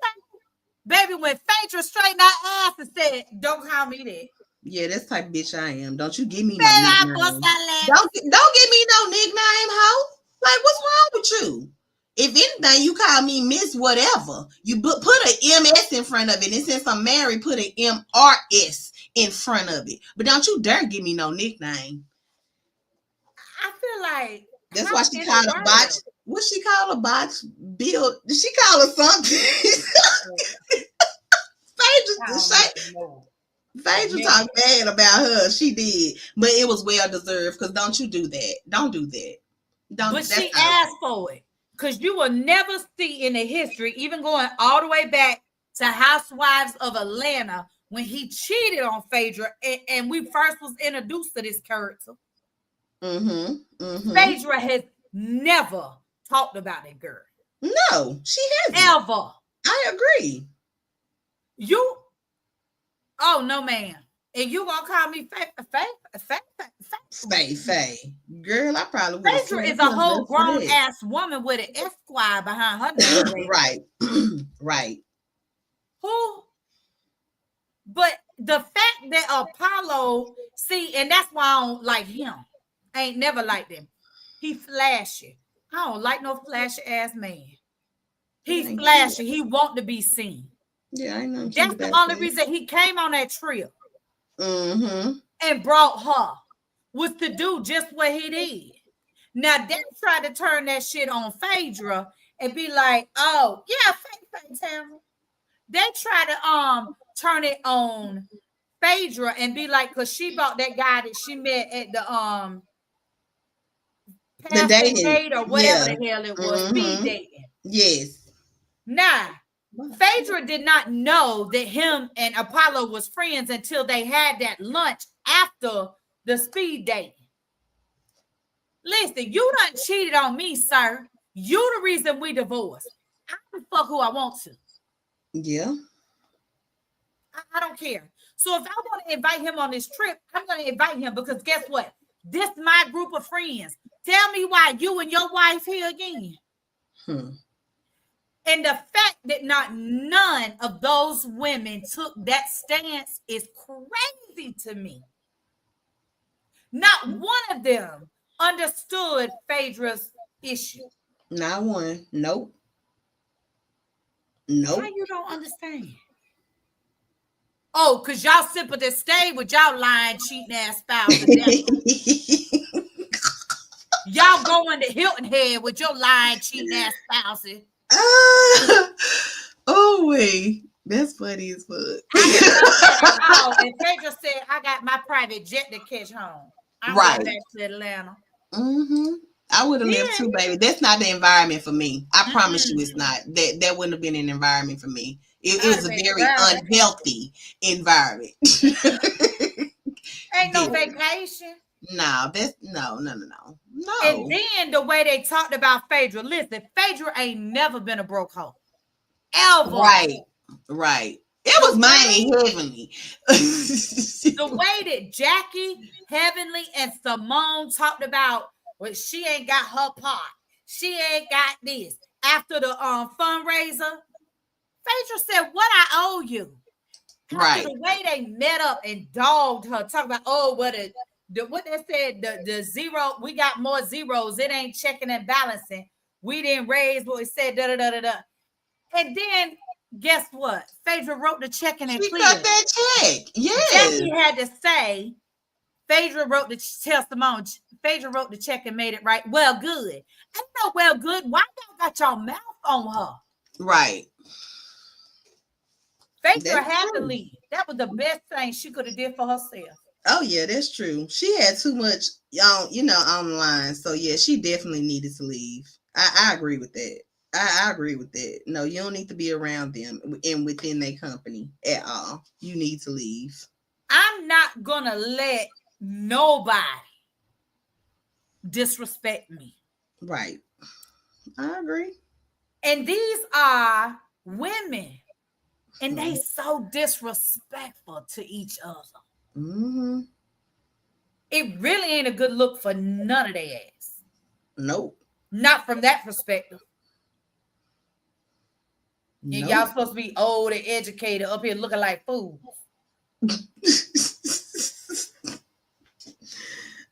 Baby, when Phaedra straightened her ass and said, "Don't call me that." Yeah, that's the type of bitch I am. Don't you give me no Baby, I bust nickname. that laugh. Don't give me no nickname, ho. Like, what's wrong with you? If anything, you call me Miss Whatever. You put a MS in front of it, and since I'm married, put an MRS in front of it. But don't you dare give me no nickname. I feel like, That's why how she in the called a botch. world? What she call a botch build? Did she call her something? I don't Phaedra, even know. Phaedra Yeah. talked bad about her. She did, but it was well deserved. Because don't you do that? Don't do that. But Don't. That's she not asked for it. Because you will never see in the history, even going all the way back to Housewives of Atlanta, when he cheated on Phaedra, and we first was introduced to this character. Mm-hmm. Mm-hmm. Phaedra has never talked about that girl. No, she hasn't. Ever. I agree. You, oh no, ma'am. And you gonna call me Faye. Girl, I probably would have Phaedra slapped is a her whole just for grown that. ass woman with an Esquire behind her name. Baby. Right. Right. Who? But the fact that Apollo, see, and that's why I don't like him. I ain't never liked him. He flashy. I don't like no flashy ass man. He's flashy. He want to be seen. Yeah, I know. That's the only reason he came on that trip and brought her, was to do just what he did. Now they tried to turn that shit on Phaedra and be like, "Oh yeah, Faith Tamara." They try to turn it on Phaedra and be like, because she bought that guy that she met at the passport dating, date or whatever the hell it was, speed dating. Yes. Now, Phaedra did not know that him and Apollo was friends until they had that lunch after the speed dating. Listen, you done cheated on me, sir. You the reason we divorced. I can fuck who I want to. Yeah. I don't care. So if I want to invite him on this trip, I'm going to invite him because guess what? This is my group of friends. Tell me why you and your wife here again. And the fact that not none of those women took that stance is crazy to me. Not one of them understood Phaedra's issue. Not one. Nope. How you don't understand? Oh, because y'all simply stay with y'all lying, cheating ass spouse. Y'all going to Hilton Head with your lying, cheating ass spouses. Oh, wait. That's funny as fuck. And Phaedra said, I got my private jet to catch home. I'm going back to Atlanta. I would have lived too, baby. That's not the environment for me. I promise you it's not. That wouldn't have been an environment for me. It was a very unhealthy environment. Ain't no vacation. No, that's no. And then the way they talked about Phaedra, listen, Phaedra ain't never been a broke hoe. Ever. Right. It was Miami Heavenly. The way that Jackie, Heavenly, and Simone talked about, well, she ain't got her part. She ain't got this. After the fundraiser, Phaedra said, "What I owe you." Right. The way they met up and dogged her, talking about, oh, what they said, the zero, we got more zeros. It ain't checking and balancing. We didn't raise what we said, da-da-da-da-da. And then guess what? Phaedra wrote the check and it cleared. Got that check. Yes. Jackie had to say, Phaedra wrote the testimony. Phaedra wrote the check and made it right. Well, good. I know. Well, good. Why y'all got your mouth on her? Right. Phaedra had to leave. That was the best thing she could have did for herself. Oh yeah, that's true. She had too much online. So yeah, she definitely needed to leave. I agree with that. I agree with that. No, you don't need to be around them and within their company at all. You need to leave. I'm not gonna let nobody disrespect me. Right. I agree. And these are women, and they so disrespectful to each other. Mm-hmm. It really ain't a good look for none of their ass. Nope. Not from that perspective. Nope. And y'all supposed to be old and educated up here looking like fools.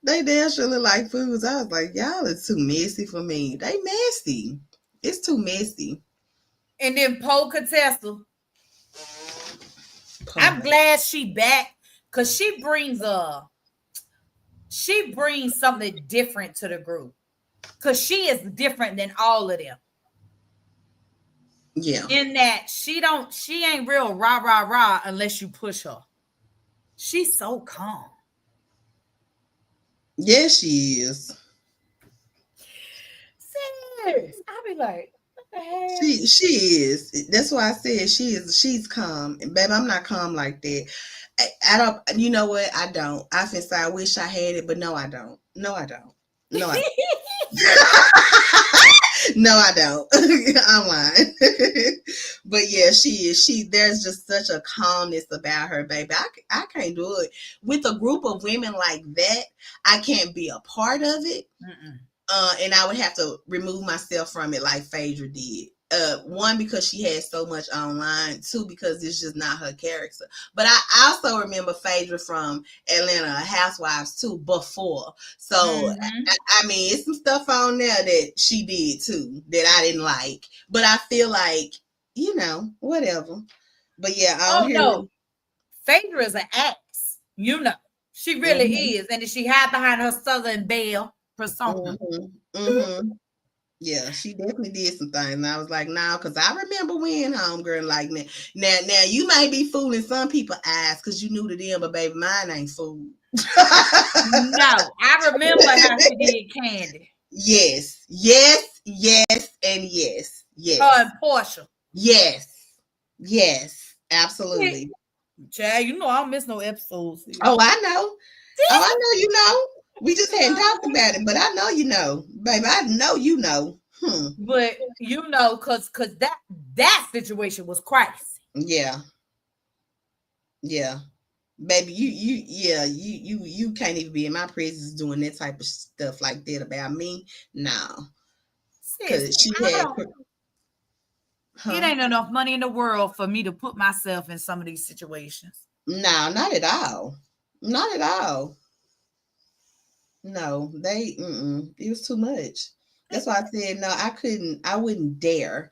They damn sure look like fools. I was like, y'all is too messy for me. They messy. It's too messy. And then Poe Contessa. I'm glad she back because she brings something different to the group. Because she is different than all of them. Yeah. In that she ain't real rah unless you push her. She's so calm. Yes, she is. Serious. I be like, what the hell? She is. That's why I said she's calm. And baby, I'm not calm like that. I don't, you know what? I don't. I wish I had it, but no, I don't. No, I don't. No, I No, I don't. I'm lying. But yeah, she is. There's just such a calmness about her, baby. I can't do it. With a group of women like that, I can't be a part of it. And I would have to remove myself from it like Phaedra did. One, because she had so much online. Two, because it's just not her character. But I also remember Phaedra from Atlanta Housewives too before. So I mean, it's some stuff on there that she did too that I didn't like. But I feel like, whatever. But yeah, no, Phaedra is an axe. She really is, and she hide behind her Southern Belle persona. Yeah, she definitely did some things. And I was like, nah, because I remember when homegirl like that. Now you might be fooling some people's eyes because you knew to them, but baby, mine ain't fooled. No, I remember how she did Candy. Yes, and yes. Oh, and Portia. Yes, absolutely. Chad, I don't miss no episodes. Oh, I know. You know. We just hadn't talked about it, but I know you know. Baby, I know you know. But because that situation was crazy. Yeah. Baby, you can't even be in my presence doing that type of stuff like that about me. No. Because she had It ain't enough money in the world for me to put myself in some of these situations. No, not at all. Not at all. No, it was too much. That's why I said no, I wouldn't dare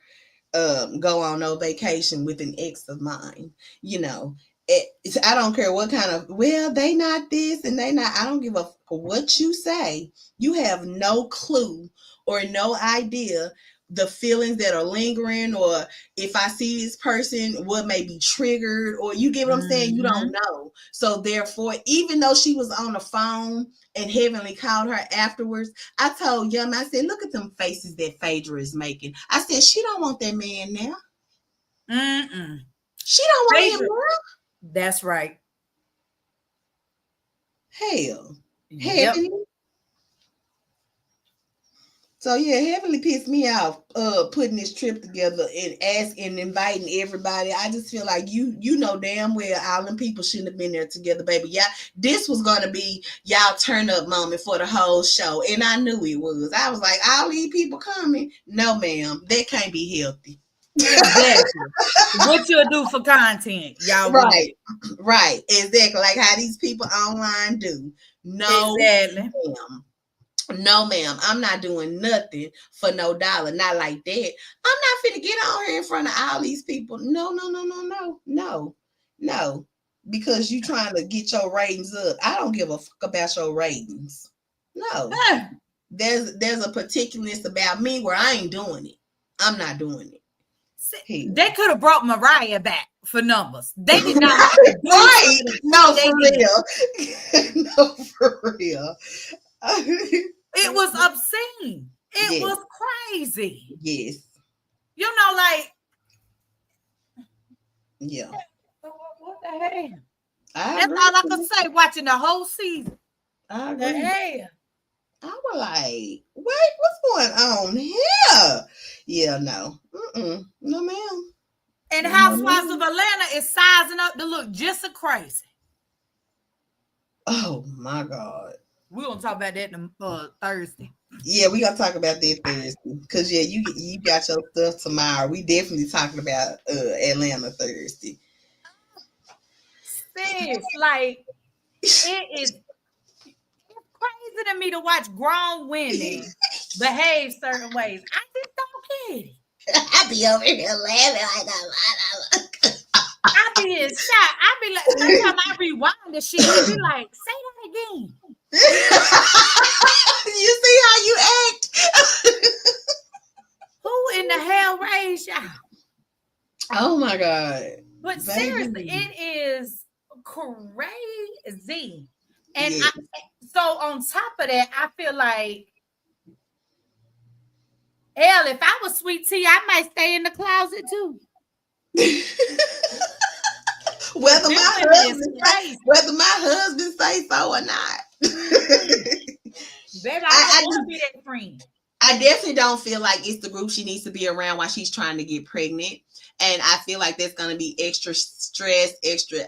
go on no vacation with an ex of mine. I don't care what kind of, they not this and they not, I don't give a what you say. You have no clue or no idea the feelings that are lingering, or if I see this person, what may be triggered, or you get what I'm saying? You don't know. So therefore, even though she was on the phone and Heavenly called her afterwards, I told Yum, I said, look at them faces that Phaedra is making. I said, she don't want that man now. She don't want him now. That's right. Hell. Heavenly. So yeah, Heavenly pissed me off putting this trip together and inviting everybody. I just feel like you know damn well all them people shouldn't have been there together, baby. Yeah, this was gonna be y'all turn up moment for the whole show, and I knew it was. I was like, all these people coming? No, ma'am, that can't be healthy. Exactly. What you'll do for content, y'all. Right, exactly. Like how these people online do. No, exactly. No, ma'am, I'm not doing nothing for no dollar. Not like that. I'm not finna get on here in front of all these people. No. because you trying to get your ratings up. I don't give a fuck about your ratings. No. There's a particularness about me where I ain't doing it. I'm not doing it. They could have brought Mariah back for numbers. They did not have to do right. No, they for real. No, for real. It was obscene. It Yes. was crazy. Yes. You know, like, yeah. What the hell? That's all I could say watching the whole season. I The agree. hell? I was like, wait, what's going on here? Yeah, no. No, ma'am. And Housewives of Atlanta is sizing up to look just as crazy. Oh, my God. We're going to talk about that Thursday. Yeah, we got to talk about that Thursday. Because, yeah, you got your stuff tomorrow. We definitely talking about Atlanta Thursday. Sis, like, it is crazy to me to watch grown women behave certain ways. I just don't get it. I be over here laughing like I be in shock. I be like, sometimes I rewind the shit and be like, say that again. You see how you act? Who in the hell raised y'all? Oh my God. But seriously, it is crazy. And yeah. So on top of that, I feel like, hell, if I was Sweet Tea, I might stay in the closet too. whether my husband say so or not. Baby, I want to be that friend. I definitely don't feel like it's the group she needs to be around while she's trying to get pregnant. And I feel like that's going to be extra stress,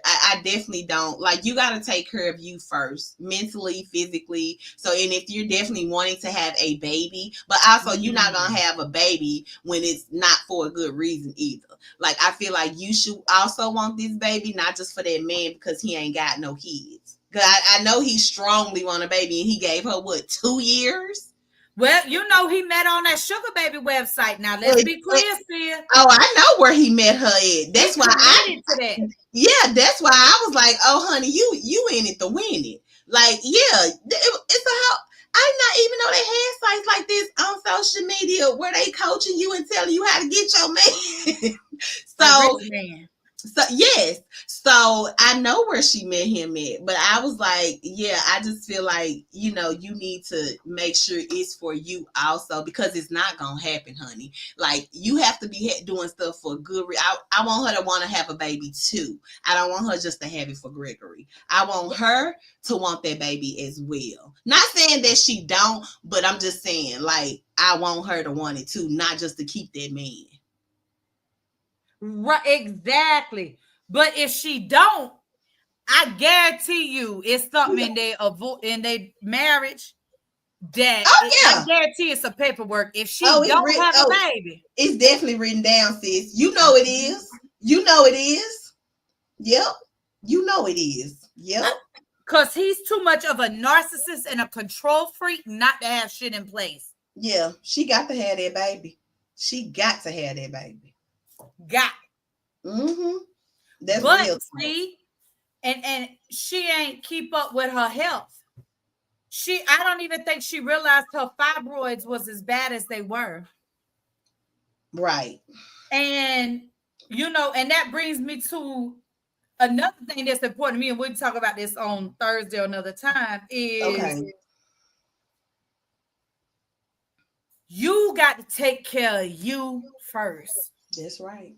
I definitely don't. Like, you got to take care of you first, mentally, physically. So, and if you're definitely wanting to have a baby, but also you're not going to have a baby when it's not for a good reason either. Like, I feel like you should also want this baby, not just for that man because he ain't got no kids. Because I know he strongly want a baby and he gave her, 2 years? Well, you know, he met on that Sugar Baby website. Now, let's be clear, Sia. Oh, I know where he met her at. That's why that's why I was like, oh, honey, you in it to win it. Like, yeah, it's a how. I did not even know they had sites like this on social media where they coaching you and telling you how to get your man. So yes. So I know where she met him at, but I was like, yeah, I just feel like, you need to make sure it's for you also, because it's not going to happen, honey. Like, you have to be doing stuff for good. I want her to want to have a baby too. I don't want her just to have it for Gregory. I want her to want that baby as well. Not saying that she don't, but I'm just saying, like, I want her to want it too, not just to keep that man. Right, exactly. But if she don't, I guarantee you it's something in their marriage that I guarantee it's a paperwork. If she don't have a baby, it's definitely written down, sis. You know it is. You know it is. Yep. You know it is. Yep. Because he's too much of a narcissist and a control freak not to have shit in place. Yeah, she got to have that baby. She got to have that baby. Got it. Mm-hmm. That's real. See, and she ain't keep up with her health. I don't even think she realized her fibroids was as bad as they were. Right. And, and that brings me to another thing that's important to me, and we'll talk about this on Thursday or another time, is you got to take care of you first. That's right.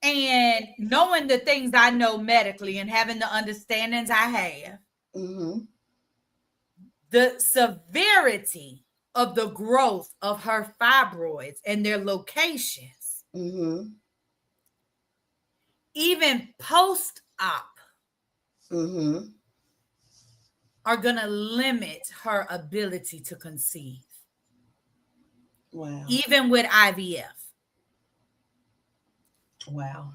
And knowing the things I know medically and having the understandings I have, the severity of the growth of her fibroids and their locations, even post-op, are going to limit her ability to conceive. Wow. Even with IVF. Wow.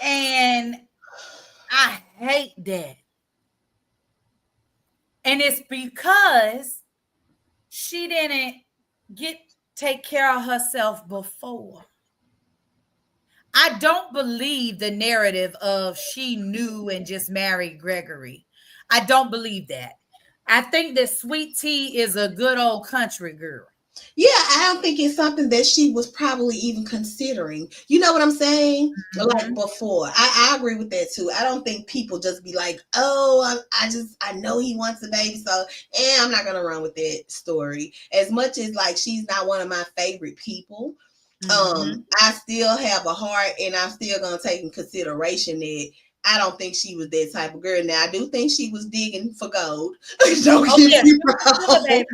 And I hate that. And it's because she didn't take care of herself before. I don't believe the narrative of she knew and just married Gregory. I don't believe that. I think that Sweet Tea is a good old country girl. Yeah, I don't think it's something that she was probably even considering. You know what I'm saying? Like Mhm. before. I agree with that too. I don't think people just be like, oh, I know he wants a baby, so I'm not gonna run with that story. As much as like she's not one of my favorite people, Mhm. I still have a heart and I'm still gonna take in consideration that I don't think she was that type of girl. Now I do think she was digging for gold. Don't Oh get yeah, me sugar wrong. baby.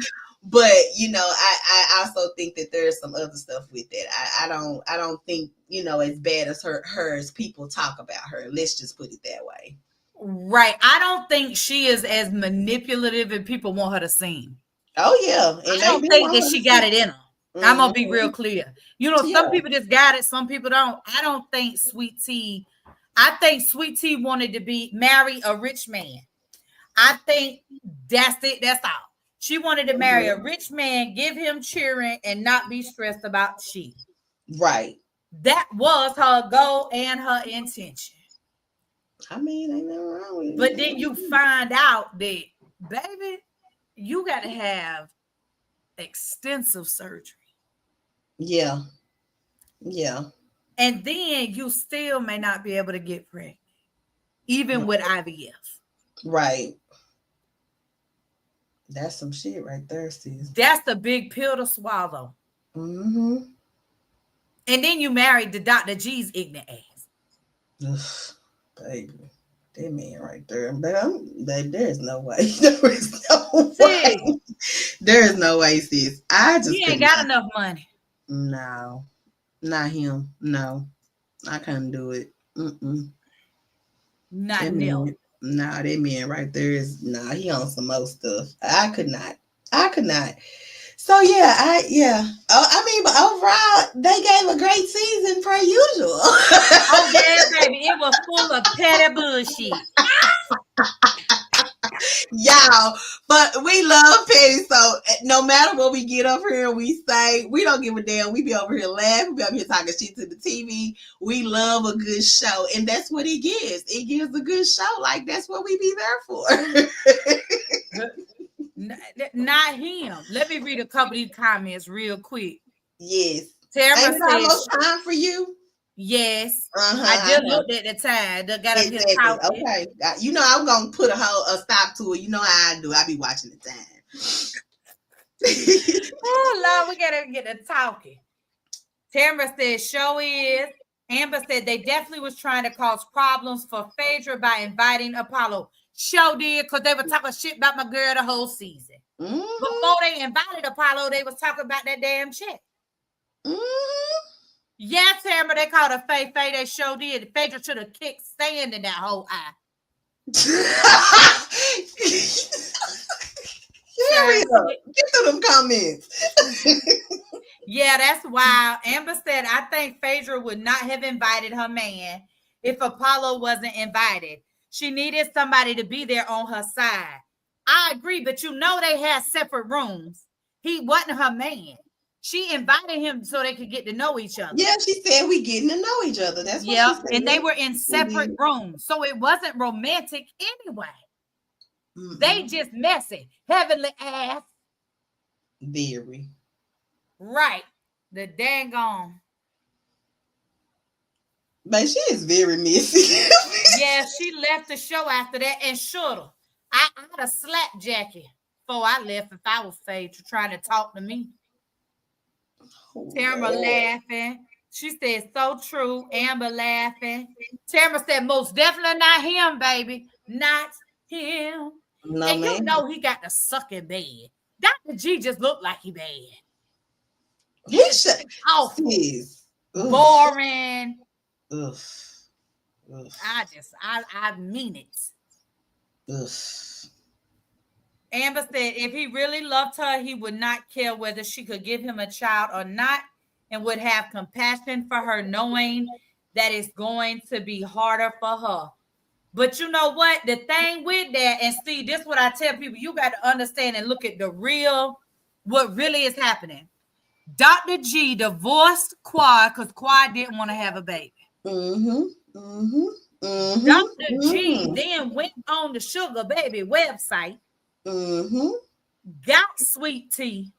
But you know, I also think that there's some other stuff with it. I don't think, as bad as her as people talk about her. Let's just put it that way. Right. I don't think she is as manipulative as people want her to seem. Oh yeah, and I they don't do think that want her to she got see. it in her. I'm gonna be real Mm-hmm. clear. You know, some Yeah. people just got it, some people don't. I don't think Sweet Tea. I think Sweet Tea wanted to be marry a rich man. I think that's it. That's all. She wanted to marry a Mhm. rich man, give him children, and not be stressed about shit. Right. That was her goal and her intention. I mean, ain't nothing wrong with But then you it. find out that, baby, you got to have extensive surgery. Yeah. Yeah. And then you still may not be able to get pregnant, even with IVF. Right. That's some shit right there, sis. That's the big pill to swallow. Mm-hmm. And then you married the Dr. G's ignorant ass. Ugh, baby. That man right there. Baby, there's no way. There is no See, way. There is no way, sis. I just he could ain't got not. enough money. No. Not him. No. I couldn't do it. Mm-mm. Not That nil. man, that man right there is he on some more stuff. I could not. I could not. So yeah, I mean, but overall, they gave a great season per usual. Oh, yeah, baby. It was full of petty bullshit. Y'all, but we love Petty, so no matter what we get up here and we say, we don't give a damn. We be over here laughing, we be over here talking shit to the TV. We love a good show, and that's what it gives. It gives a good show. Like that's what we be there for. Not him. Let me read a couple of these comments real quick. Yes. Tamara Ain't it says, almost time for you? yes. I Uh-huh. just looked at the time. They got up here Exactly. talking. Okay. I'm gonna put a stop to it. You know how I do. I be watching the time. Oh, Lord, we got to get to talking. Tamara said, show is. Amber said they definitely was trying to cause problems for Phaedra by inviting Apollo. Show did, because they were talking shit about my girl the whole season. Before they invited Apollo, they was talking about that damn chick. Yeah, Tamara, they called her Faye. They show did. Phaedra should have kicked sand in that whole eye. Hurry up. Get to them comments. Yeah, that's wild. Amber said, I think Phaedra would not have invited her man if Apollo wasn't invited. She needed somebody to be there on her side. I agree, but you know they had separate rooms. He wasn't her man. She invited him so they could get to know each other. Yeah, she said we getting to know each other. That's what she said. And they were in separate rooms. So it wasn't romantic anyway. Mm-hmm. They just messy. Heavenly ass. Very. Right. The dang on. But she is very messy. Yeah, she left the show after that and should have. I'd have slapped Jackie before I left if I was Phaedra trying to talk to me. Tamara laughing. She said, so true. Amber laughing. Tamara said, most definitely not him, baby. Not him. No, and man. You know he got the sucking bad. Dr. G just looked like he bad. He should. Awful. Boring. Ugh. I mean it. Ugh. Amber said if he really loved her, he would not care whether she could give him a child or not and would have compassion for her, knowing that it's going to be harder for her. But you know what? The thing with that, and Steve, this is what I tell people, you got to understand and look at what really is happening. Dr. G divorced Quad because Quad didn't want to have a baby. Dr. G then went on the Sugar Baby website, got Sweet Tea,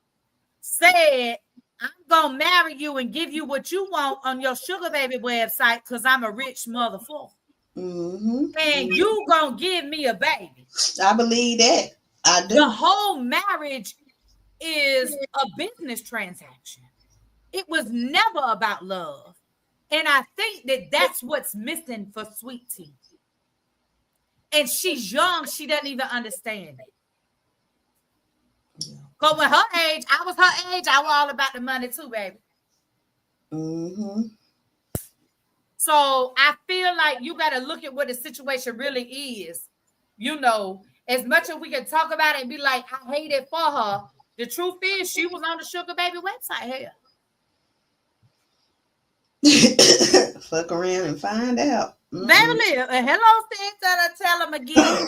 said, I'm gonna marry you and give you what you want on your Sugar Baby website because I'm a rich motherfucker. And you gonna give me a baby. I believe that. I do. The whole marriage is a business transaction. It was never about love. And I think that that's what's missing for Sweet Tea. And she's young, she doesn't even understand it. Because when her age, I was her age, I was all about the money too, baby. So I feel like you got to look at what the situation really is. You know, as much as we can talk about it and be like, I hate it for her, the truth is she was on the Sugar Baby website here. Fuck around and find out. Beverly, hello, Santa, tell them again.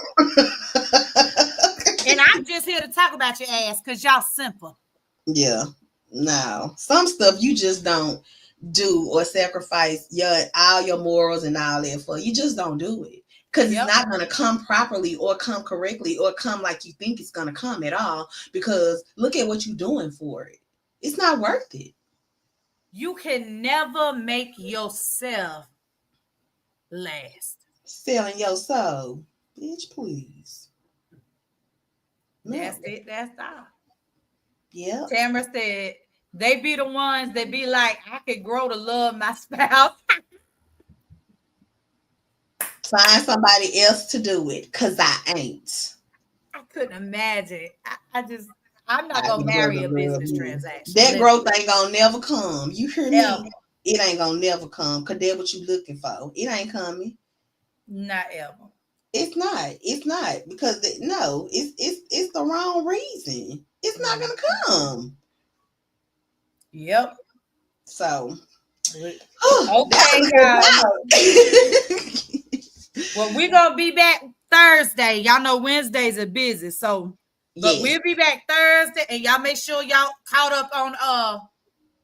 And I'm just here to talk about your ass because y'all simple. Yeah, no. Some stuff you just don't do or sacrifice all your morals and all that for. You just don't do it. Because it's not going to come properly or come correctly or come like you think it's going to come at all. Because look at what you're doing for it. It's not worth it. You can never make yourself last. Selling your soul. Bitch, please. No. That's it. That's all. Yeah. Tamara said, they be the ones that be like, I could grow to love my spouse. Find somebody else to do it, because I ain't. I couldn't imagine. I'm not going to marry a business transaction. That growth ain't going to never come. You hear me? It ain't going to never come, because that's what you looking for. It ain't coming. Not ever. It's not. It's not. Because, it's the wrong reason. It's not going to come. Yep. So. Okay, guys. Well, we're going to be back Thursday. Y'all know Wednesdays are busy. So, but we'll be back Thursday. And y'all make sure y'all caught up on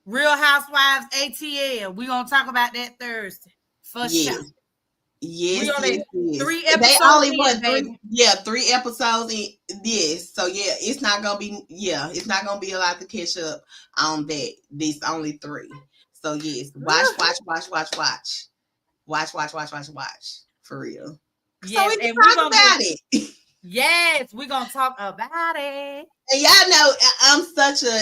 Real Housewives ATL. We're going to talk about that Thursday. For sure. Yes, we only 3 episodes. They only 3 episodes in this. So it's not gonna be it's not gonna be a lot to catch up on that. This only 3. So yes, watch. For real. Yes, so we can talk about it. Yes, we're gonna talk about it. And y'all know I'm such a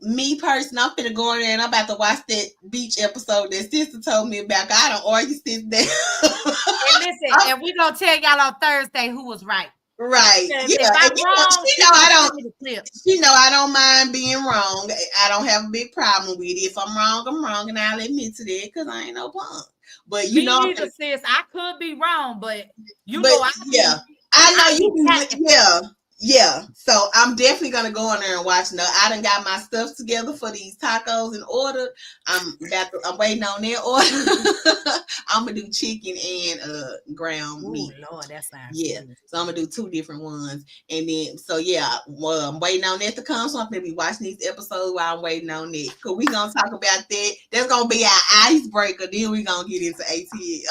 me person. I'm finna go in there and I'm about to watch that beach episode that sister told me about. I don't argue since then. And listen, and we're gonna tell y'all on Thursday who was right. Right. If I'm wrong, she know I don't mind being wrong. I don't have a big problem with it. If I'm wrong, and I'll admit to that because I ain't no punk. But you know, sis, I could be wrong, but I know you. Yeah. So I'm definitely gonna go in there and watch. No, I done got my stuff together for these tacos in order. I'm waiting on their order. I'm gonna do chicken and ground meat. Lord, that sounds good. So I'm gonna do 2 different ones, and then I'm waiting on that to come. So I'm gonna be watching these episodes while I'm waiting on it. Cause we gonna talk about that. That's gonna be our icebreaker. Then we gonna get into ATL.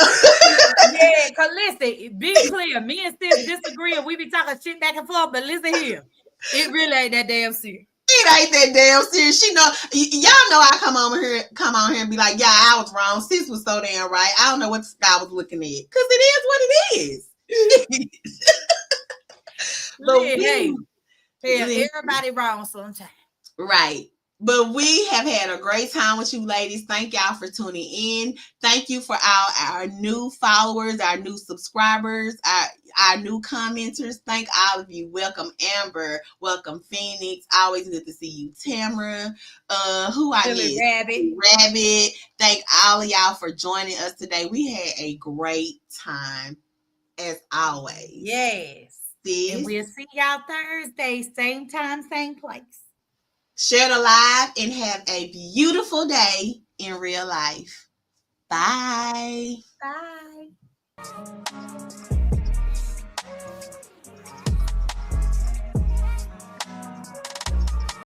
Yeah, cause listen, be clear. Me and sis disagree, and we be talking shit back and forth. But listen here, it really ain't that damn serious. It ain't that damn serious. She know, y'all know I come on here and be like, yeah, I was wrong. Sis was so damn right. I don't know what the sky was looking at. Because it is what it is. But everybody wrong sometimes. Right. But we have had a great time with you ladies. Thank y'all for tuning in. Thank you for our new followers, our new subscribers, our new commenters. Thank all of you. Welcome, Amber. Welcome, Phoenix. Always good to see you, Tamara. Rabbit. Thank all of y'all for joining us today. We had a great time, as always. Yes. And we'll see y'all Thursday, same time, same place. Share the live and have a beautiful day in real life. Bye. Bye.